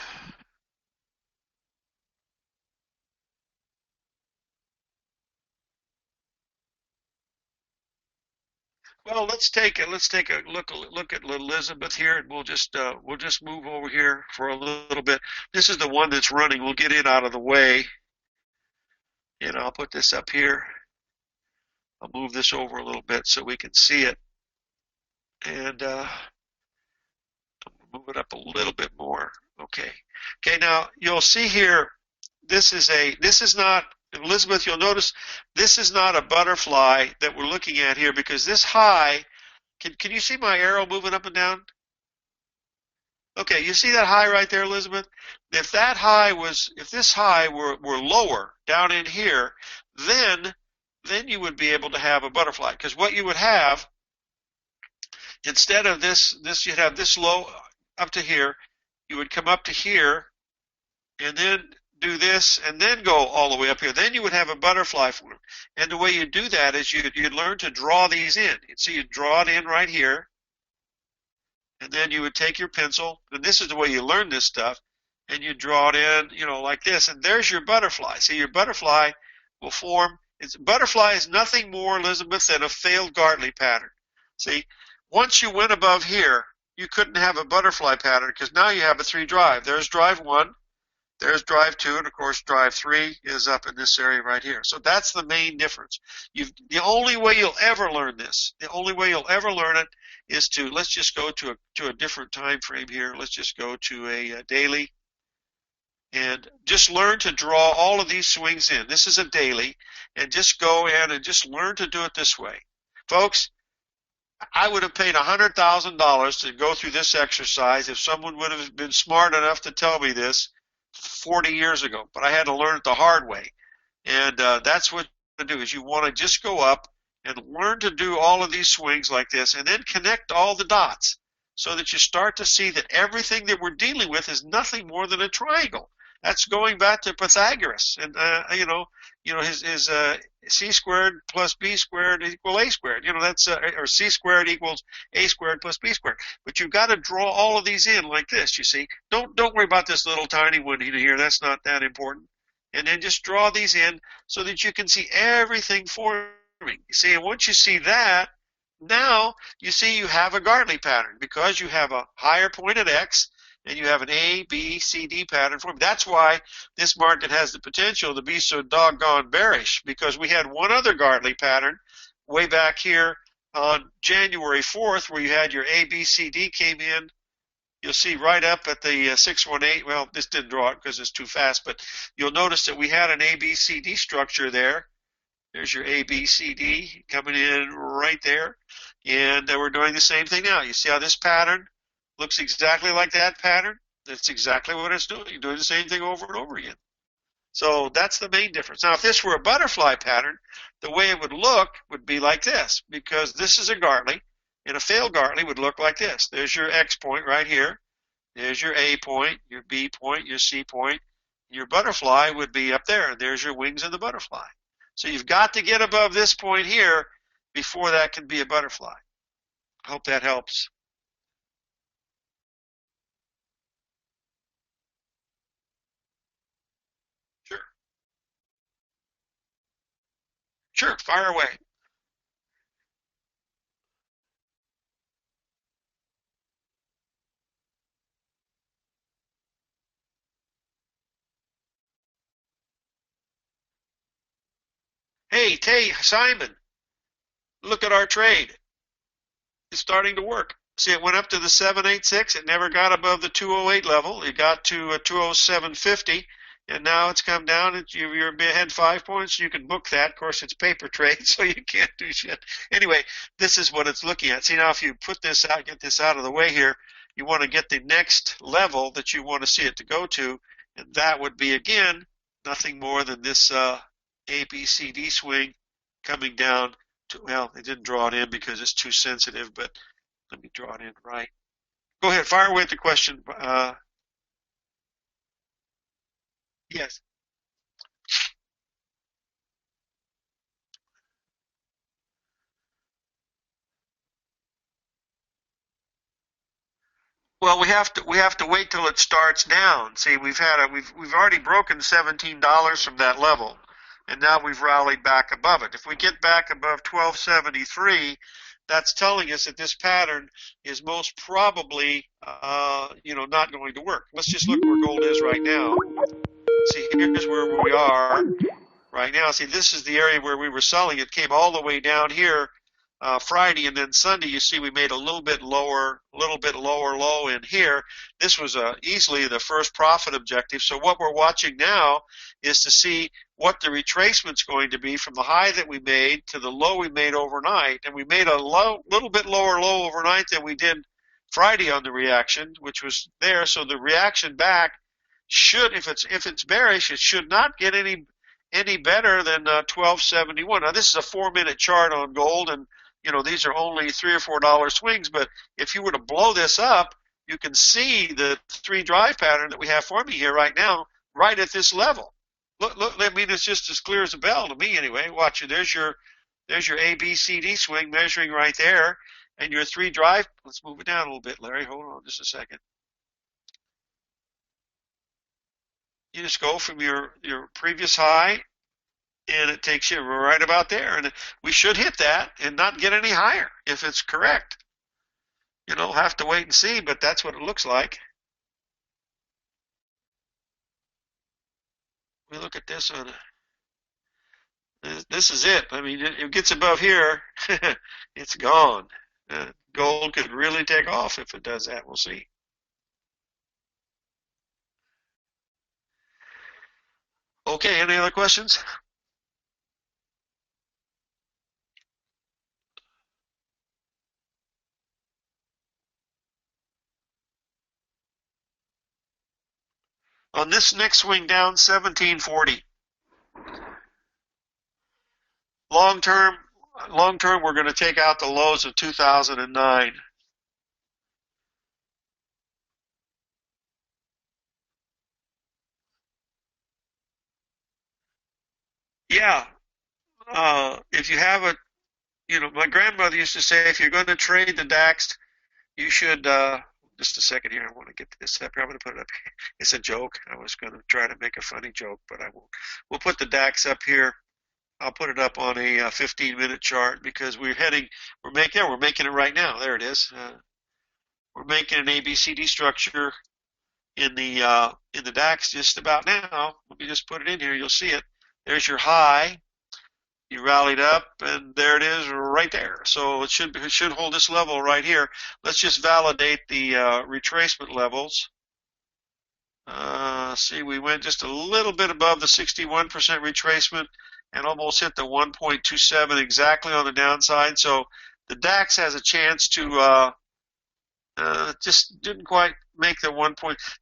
Well, let's take a look at Elizabeth here, and we'll just move over here for a little bit. This is the one that's running. We'll get it out of the way, and I'll put this up here. I'll move this over a little bit so we can see it, and move it up a little bit more. Okay. Okay. Now you'll see here. This is not, Elizabeth. You'll notice this is not a butterfly that we're looking at here because this high. Can you see my arrow moving up and down? Okay, you see that high right there, Elizabeth? If this high were lower down in here, then you would be able to have a butterfly. Because what you would have, instead of this you'd have this low up to here, you would come up to here, and then do this, and then go all the way up here. Then you would have a butterfly form. And the way you do that is you'd learn to draw these in. So you draw it in right here, and then you would take your pencil, and this is the way you learn this stuff, and you draw it in, like this, and there's your butterfly. See, your butterfly will form. Butterfly is nothing more, Elizabeth, than a failed Gartley pattern. See, once you went above here, you couldn't have a butterfly pattern because now you have a 3 drive. There's drive 1, there's drive 2, and of course drive 3 is up in this area right here. So that's the main difference. The only way you'll ever learn this, the only way you'll ever learn it is to, let's just go to a different time frame here. Let's just go to a daily. And just learn to draw all of these swings in. This is a daily. And just go in and just learn to do it this way. Folks, I would have paid $100,000 to go through this exercise if someone would have been smart enough to tell me this 40 years ago. But I had to learn it the hard way. And that's what you do, is you want to just go up and learn to do all of these swings like this and then connect all the dots so that you start to see that everything that we're dealing with is nothing more than a triangle. That's going back to Pythagoras, and his c squared plus b squared equal a squared. That's or c squared equals a squared plus b squared. But you've got to draw all of these in like this. You see, don't worry about this little tiny one here. That's not that important. And then just draw these in so that you can see everything forming. You see, and once you see that, now you see you have a Gartley pattern because you have a higher point at X. And you have an A, B, C, D pattern form. That's why this market has the potential to be so doggone bearish, because we had one other Gartley pattern way back here on January 4th where you had your A, B, C, D came in. You'll see right up at the 618. Well, this didn't draw it because it's too fast, but you'll notice that we had an A, B, C, D structure there. There's your A, B, C, D coming in right there. And we're doing the same thing now. You see how this pattern looks exactly like that pattern? That's exactly what it's doing. You're doing the same thing over and over again. So that's the main difference. Now, if this were a butterfly pattern, the way it would look would be like this, because this is a Gartley, and a failed Gartley would look like this. There's your X point right here. There's your A point, your B point, your C point. Your butterfly would be up there, and there's your wings of the butterfly. So you've got to get above this point here before that can be a butterfly. I hope that helps. Sure, fire away. Hey, Simon, look at our trade. It's starting to work. See, it went up to the 786. It never got above the 208 level. It got to 207.50. And now it's come down, and you're ahead 5 points. You can book that. Of course, it's paper trade, so you can't do shit. Anyway, this is what it's looking at. See, now if you put this out, get this out of the way here, you want to get the next level that you want to see it to go to, and that would be, again, nothing more than this ABCD swing coming down to, well, they didn't draw it in because it's too sensitive, but let me draw it in right. Go ahead, fire away with the question. Yes. Well, we have to wait till it starts down. See, we've already broken $17 from that level, and now we've rallied back above it. If we get back above 1273, that's telling us that this pattern is most probably not going to work. Let's just look where gold is right now. See, here's where we are right now. See, this is the area where we were selling. It came all the way down here Friday, and then Sunday, you see we made a little bit lower low in here. This was easily the first profit objective. So what we're watching now is to see what the retracement's going to be from the high that we made to the low we made overnight. And we made a little bit lower low overnight than we did Friday on the reaction, which was there. So the reaction back should, if it's bearish, it should not get any better than 1271. Now this is a 4-minute chart on gold, and these are only $3 or $4 swings. But if you were to blow this up, you can see the 3 drive pattern that we have forming here right now, right at this level. Look. I mean, it's just as clear as a bell to me, anyway. Watch it. There's your ABCD swing measuring right there, And your 3 drive, let's move it down a little bit, Larry. Hold on just a second. You just go from your previous high, and it takes you right about there. And we should hit that and not get any higher if it's correct. We'll have to wait and see, but that's what it looks like. We look at this on this is it. I mean, it gets above here, it's gone. Gold could really take off if it does that. We'll see. Okay, any other questions? On this next swing down, 1740. Long term, we're going to take out the lows of 2009. Yeah, if you have a, my grandmother used to say, if you're going to trade the DAX, you should. Just a second here. I want to get this up here. I'm going to put it up here. It's a joke. I was going to try to make a funny joke, but I won't. We'll put the DAX up here. I'll put it up on a 15-minute chart because we're making it right now. There it is. We're making an ABCD structure in the DAX just about now. Let me just put it in here. You'll see it. There's your high. You rallied up, and there it is right there. So it should hold this level right here. Let's just validate the retracement levels. See, we went just a little bit above the 61% retracement and almost hit the 1.27 exactly on the downside. So the DAX has a chance to just didn't quite make the 1.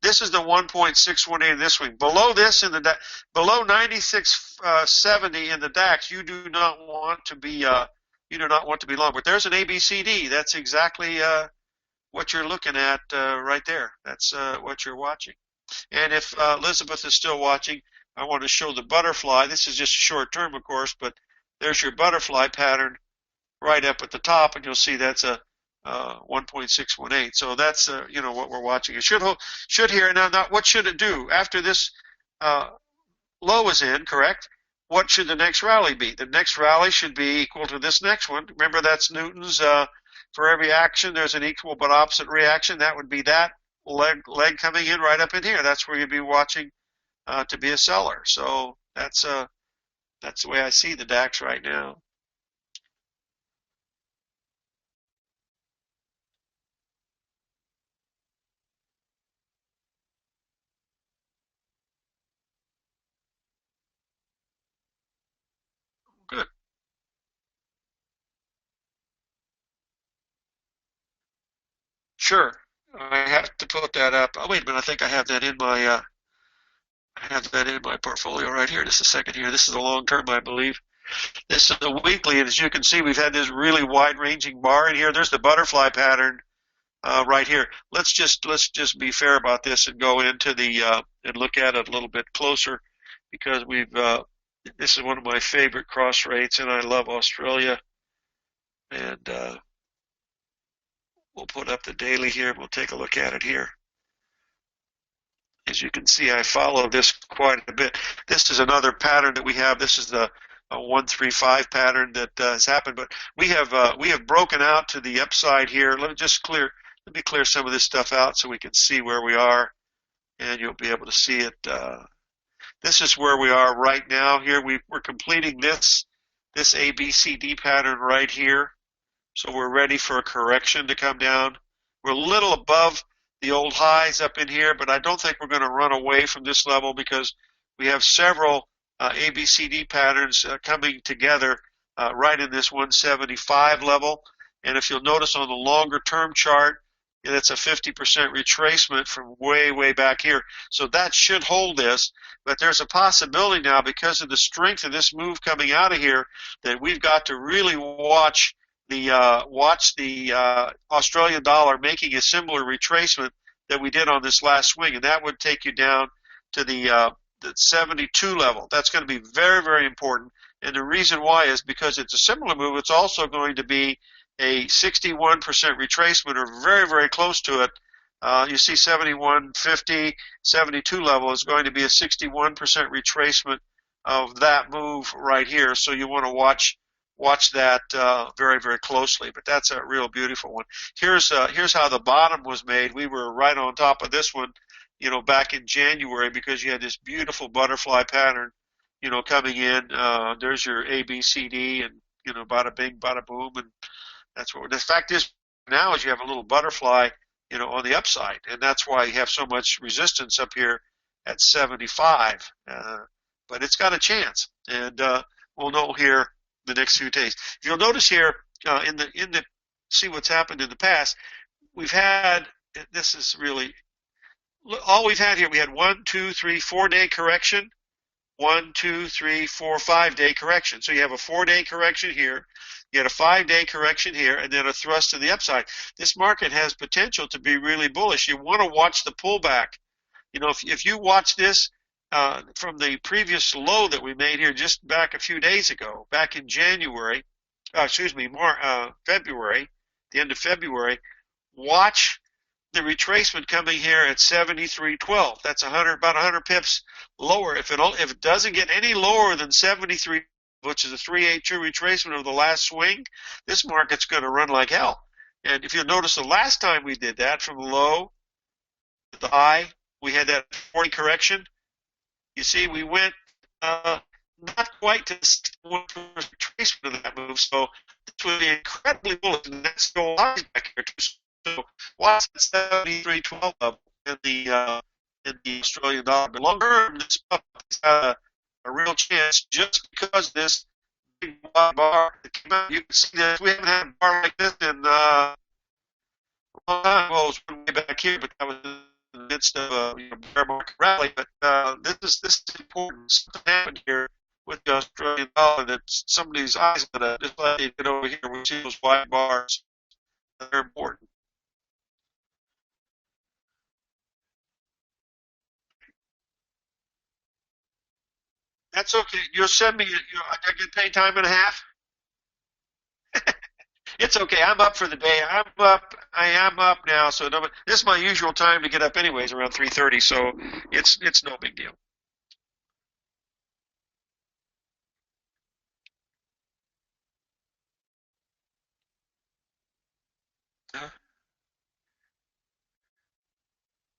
This is the 1.618 in this swing. Below this below 96.70 in the DAX, you do not want to be long. But there's an ABCD. That's exactly what you're looking at right there. That's what you're watching. And if Elizabeth is still watching, I want to show the butterfly. This is just short term, of course, but there's your butterfly pattern right up at the top, and you'll see that's a 1.618. So that's what we're watching. It should here now. What should it do after this low is in? Correct. What should the next rally be? The next rally should be equal to this next one. Remember, that's Newton's. For every action, there's an equal but opposite reaction. That would be that leg coming in right up in here. That's where you'd be watching to be a seller. So that's the way I see the DAX right now. Good. Sure. I have to put that up. Oh, wait a minute. I think I have that in my portfolio right here. Just a second here. This is a long term, I believe. This is a weekly, and as you can see, we've had this really wide-ranging bar in here. There's the butterfly pattern right here. Let's just be fair about this and go into the and look at it a little bit closer because this is one of my favorite cross rates, and I love Australia. And we'll put up the daily here. We'll take a look at it here. As you can see, I follow this quite a bit. This is another pattern that we have. This is the 135 pattern that has happened, but we have broken out to the upside here. Let me clear some of this stuff out so we can see where we are, and you'll be able to see it. This is where we are right now. Here we're completing this ABCD pattern right here. So we're ready for a correction to come down. We're a little above the old highs up in here, but I don't think we're going to run away from this level because we have several ABCD patterns coming together right in this 175 level. And if you'll notice on the longer term chart, it's a 50% retracement from way, way back here. So that should hold this, but there's a possibility now because of the strength of this move coming out of here that we've got to really watch the Australian dollar making a similar retracement that we did on this last swing, and that would take you down to the 72 level. That's going to be very, very important, and the reason why is because it's a similar move. It's also going to be a 61% retracement or very, very close to it. You see 71.50, 72 level is going to be a 61% retracement of that move right here. So you want to watch that very, very closely. But that's a real beautiful one. Here's how the bottom was made. We were right on top of this one, back in January, because you had this beautiful butterfly pattern, coming in. There's your A, B, C, D, and bada bing, bada boom, and that's what. The fact is now is you have a little butterfly, on the upside, and that's why you have so much resistance up here at 75. But it's got a chance, and we'll know here the next few days. If you'll notice here in the see what's happened in the past, we've had, this is really all we've had here. We had 1, 2, 3, 4-day correction. 1, 2, 3, 4, 5-day correction. So you have a 4-day correction here, you had a 5-day correction here, and then a thrust to the upside. This market has potential to be really bullish. You want to watch the pullback. If you watch this from the previous low that we made here just back a few days ago, back in January, February, the end of February, watch the retracement coming here at 73.12. That's about 100 pips lower. If it doesn't get any lower than 73, which is a 382 retracement of the last swing, this market's going to run like hell. And if you'll notice, the last time we did that, from the low to the high, we had that 40 correction. You see, we went not quite to 61% retracement of that move. So this would be incredibly bullish, and that's still lies back here too. So watch the 73.12 level in the Australian dollar. But long term, this stuff has a real chance, just because this big wide bar that came out. You can see that we haven't had a bar like this in a long time. Well, it was way back here, but that was in the midst of a bear market rally. But this is important. Something happened here with the Australian dollar that somebody's eyes on it. Just like they did over here, we see those wide bars. They're important. That's okay. You'll send me. I get paid time and a half. It's okay. I'm up for the day. I'm up. I am up now. So this is my usual time to get up, anyways, around 3:30. So it's no big deal.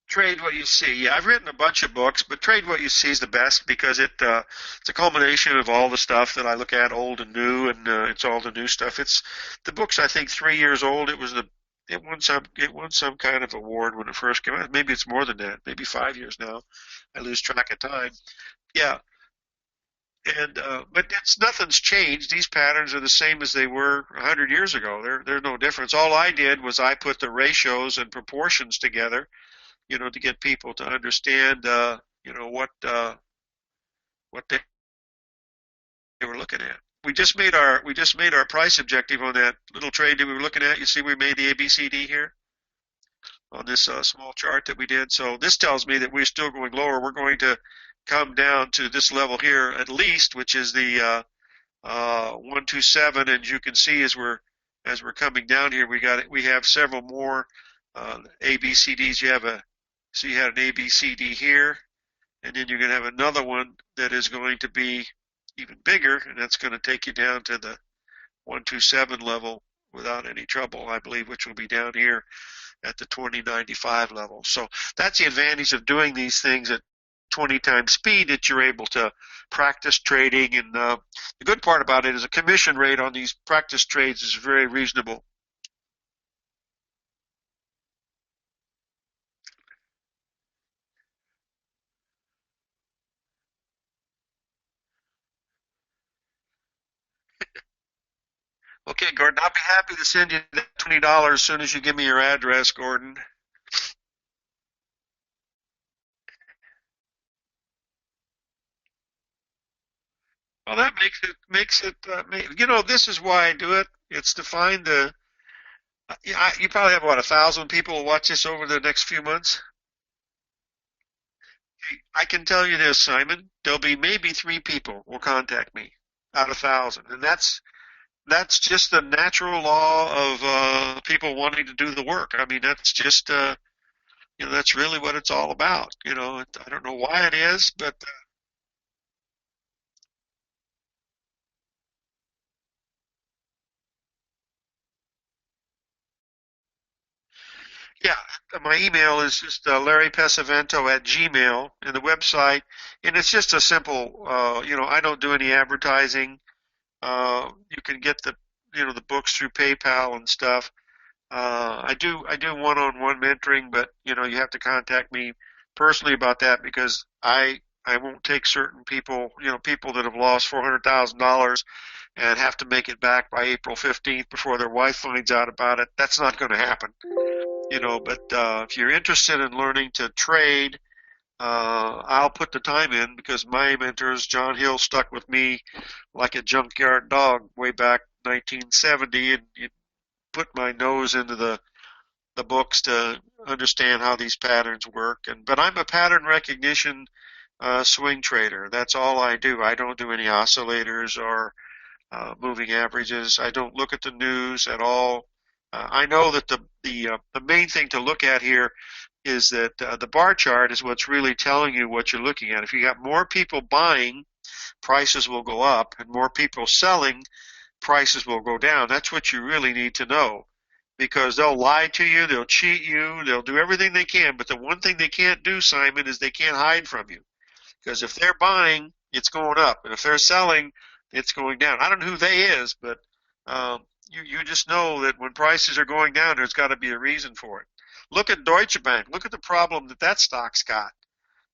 Trade what you see. Yeah, I've written a bunch of books, but Trade What You See is the best, because it's a culmination of all the stuff that I look at, old and new, and it's all the new stuff. It's the book's, I think, 3 years old. It won some kind of award when it first came out. Maybe it's more than that. Maybe 5 years now. I lose track of time. Yeah, and but nothing's changed. These patterns are the same as they were 100 years ago. There's no difference. All I did was I put the ratios and proportions together, to get people to understand, what they were looking at. We just made our price objective on that little trade that we were looking at. You see, we made the ABCD here on this small chart that we did. So this tells me that we're still going lower. We're going to come down to this level here at least, which is the 127. And you can see as we're coming down here, we have several more ABCDs. You had an ABCD here, and then you're going to have another one that is going to be even bigger, and that's going to take you down to the 127 level without any trouble, I believe, which will be down here at the 2095 level. So that's the advantage of doing these things at 20 times speed, that you're able to practice trading. And the good part about it is a commission rate on these practice trades is very reasonable. Okay, Gordon, I'll be happy to send you that $20 as soon as you give me your address, Gordon. Well, that makes it. This is why I do it. It's to find the. You probably have, what, 1,000 people will watch this over the next few months. I can tell you this, Simon. There'll be maybe 3 people will contact me out of 1,000, and that's just the natural law of people wanting to do the work. I mean, that's just that's really what it's all about. I don't know why it is, but yeah, my email is just Larry Pesavento at Gmail, and the website, and it's just a simple. I don't do any advertising. You can get the books through PayPal and stuff. I do one-on-one mentoring, but you have to contact me personally about that because I won't take certain people, people that have lost $400,000 and have to make it back by April 15th before their wife finds out about it. That's not going to happen, But if you're interested in learning to trade, I'll put the time in because my mentors, John Hill, stuck with me like a junkyard dog way back 1970, and you put my nose into the books to understand how these patterns work. But I'm a pattern recognition swing trader. That's all I do. I don't do any oscillators or moving averages. I don't look at the news at all. I know that the main thing to look at here is that the bar chart is what's really telling you what you're looking at. If you got more people buying, prices will go up, and more people selling, prices will go down. That's what you really need to know because they'll lie to you, they'll cheat you, they'll do everything they can. But the one thing they can't do, Simon, is they can't hide from you. Because if they're buying, it's going up, and if they're selling, it's going down. I don't know who they is, but you just know that when prices are going down, there's got to be a reason for it. Look at Deutsche Bank. Look at the problem that stock's got. I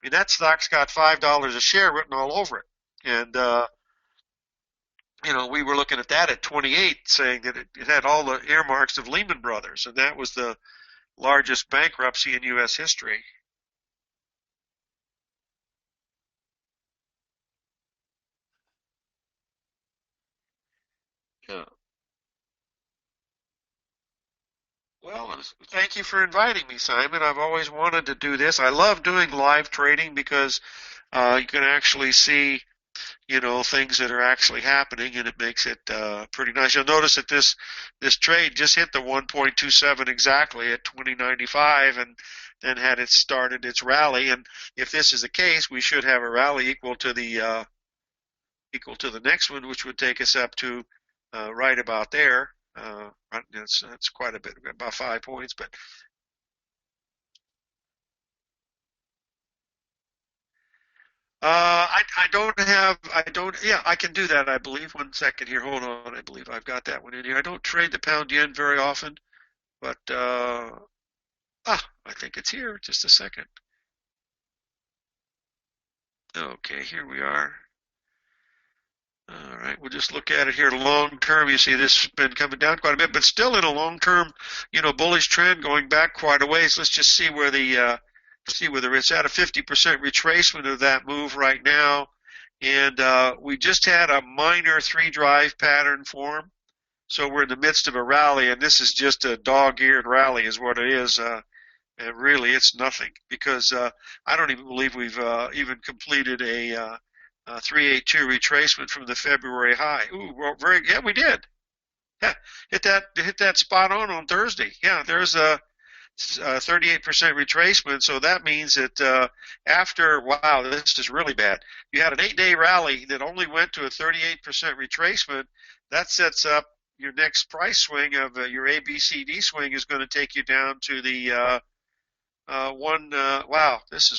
mean, that stock's got $5 a share written all over it, and we were looking at that at 28, saying that it had all the earmarks of Lehman Brothers, and that was the largest bankruptcy in U.S. history. Yeah. Well, thank you for inviting me, Simon. I've always wanted to do this. I love doing live trading because you can actually see, things that are actually happening, and it makes it pretty nice. You'll notice that this trade just hit the 1.27 exactly at 20.95, and then had it started its rally. And if this is the case, we should have a rally equal to the next one, which would take us up to right about there. That's quite a bit, about 5 points. But yeah, I can do that, I believe. 1 second here, hold on. I believe I've got that one in here. I don't trade the pound yen very often, but I think it's here. Just a second. Okay, here we are. All right, we'll just look at it here long term. You see this has been coming down quite a bit, but still in a long term, bullish trend going back quite a ways. Let's just see see whether it's at a 50% retracement of that move right now. And we just had a minor three drive pattern form. So we're in the midst of a rally, and this is just a dog-eared rally is what it is. And really, it's nothing because I don't even believe we've even completed a 382 retracement from the February high. Ooh, well, yeah, we did. Yeah, hit that spot on Thursday. Yeah, there's a 38% retracement. So that means that wow, this is really bad. You had an 8-day rally that only went to a 38% retracement. That sets up your next price swing of your ABCD swing is going to take you down to the one. Wow, this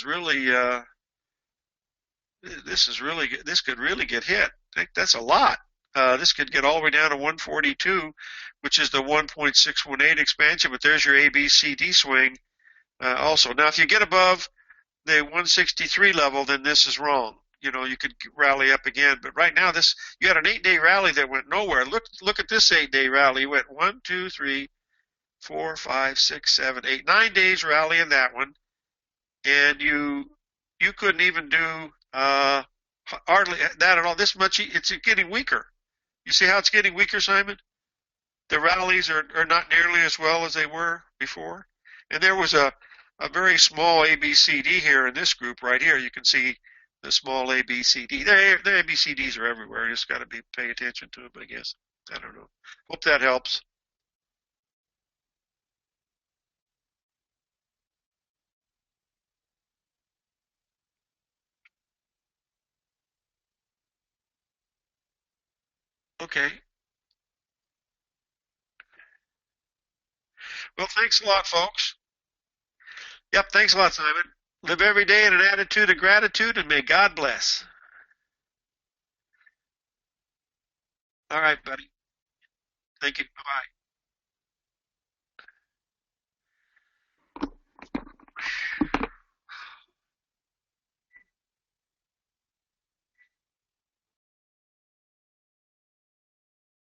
could really get hit. I think that's a lot. This could get all the way down to 142, which is the 1.618 expansion, but there's your ABCD swing also. Now, if you get above the 163 level, then this is wrong. You could rally up again, but right now you had an 8-day rally that went nowhere. Look at this 8-day rally. It went 1, 2, 3, 4, 5, 6, 7, 8, 9 days rally in that one, and you couldn't even do hardly that at all. This much, it's getting weaker. You see how it's getting weaker, Simon? The rallies are not nearly as well as they were before. And there was a very small ABCD here in this group right here. You can see the small ABCD. The ABCDs are everywhere. You just got to pay attention to them, I guess. I don't know. Hope that helps. Okay. Well, thanks a lot, folks. Yep, thanks a lot, Simon. Live every day in an attitude of gratitude, and may God bless. All right, buddy. Thank you. Bye-bye.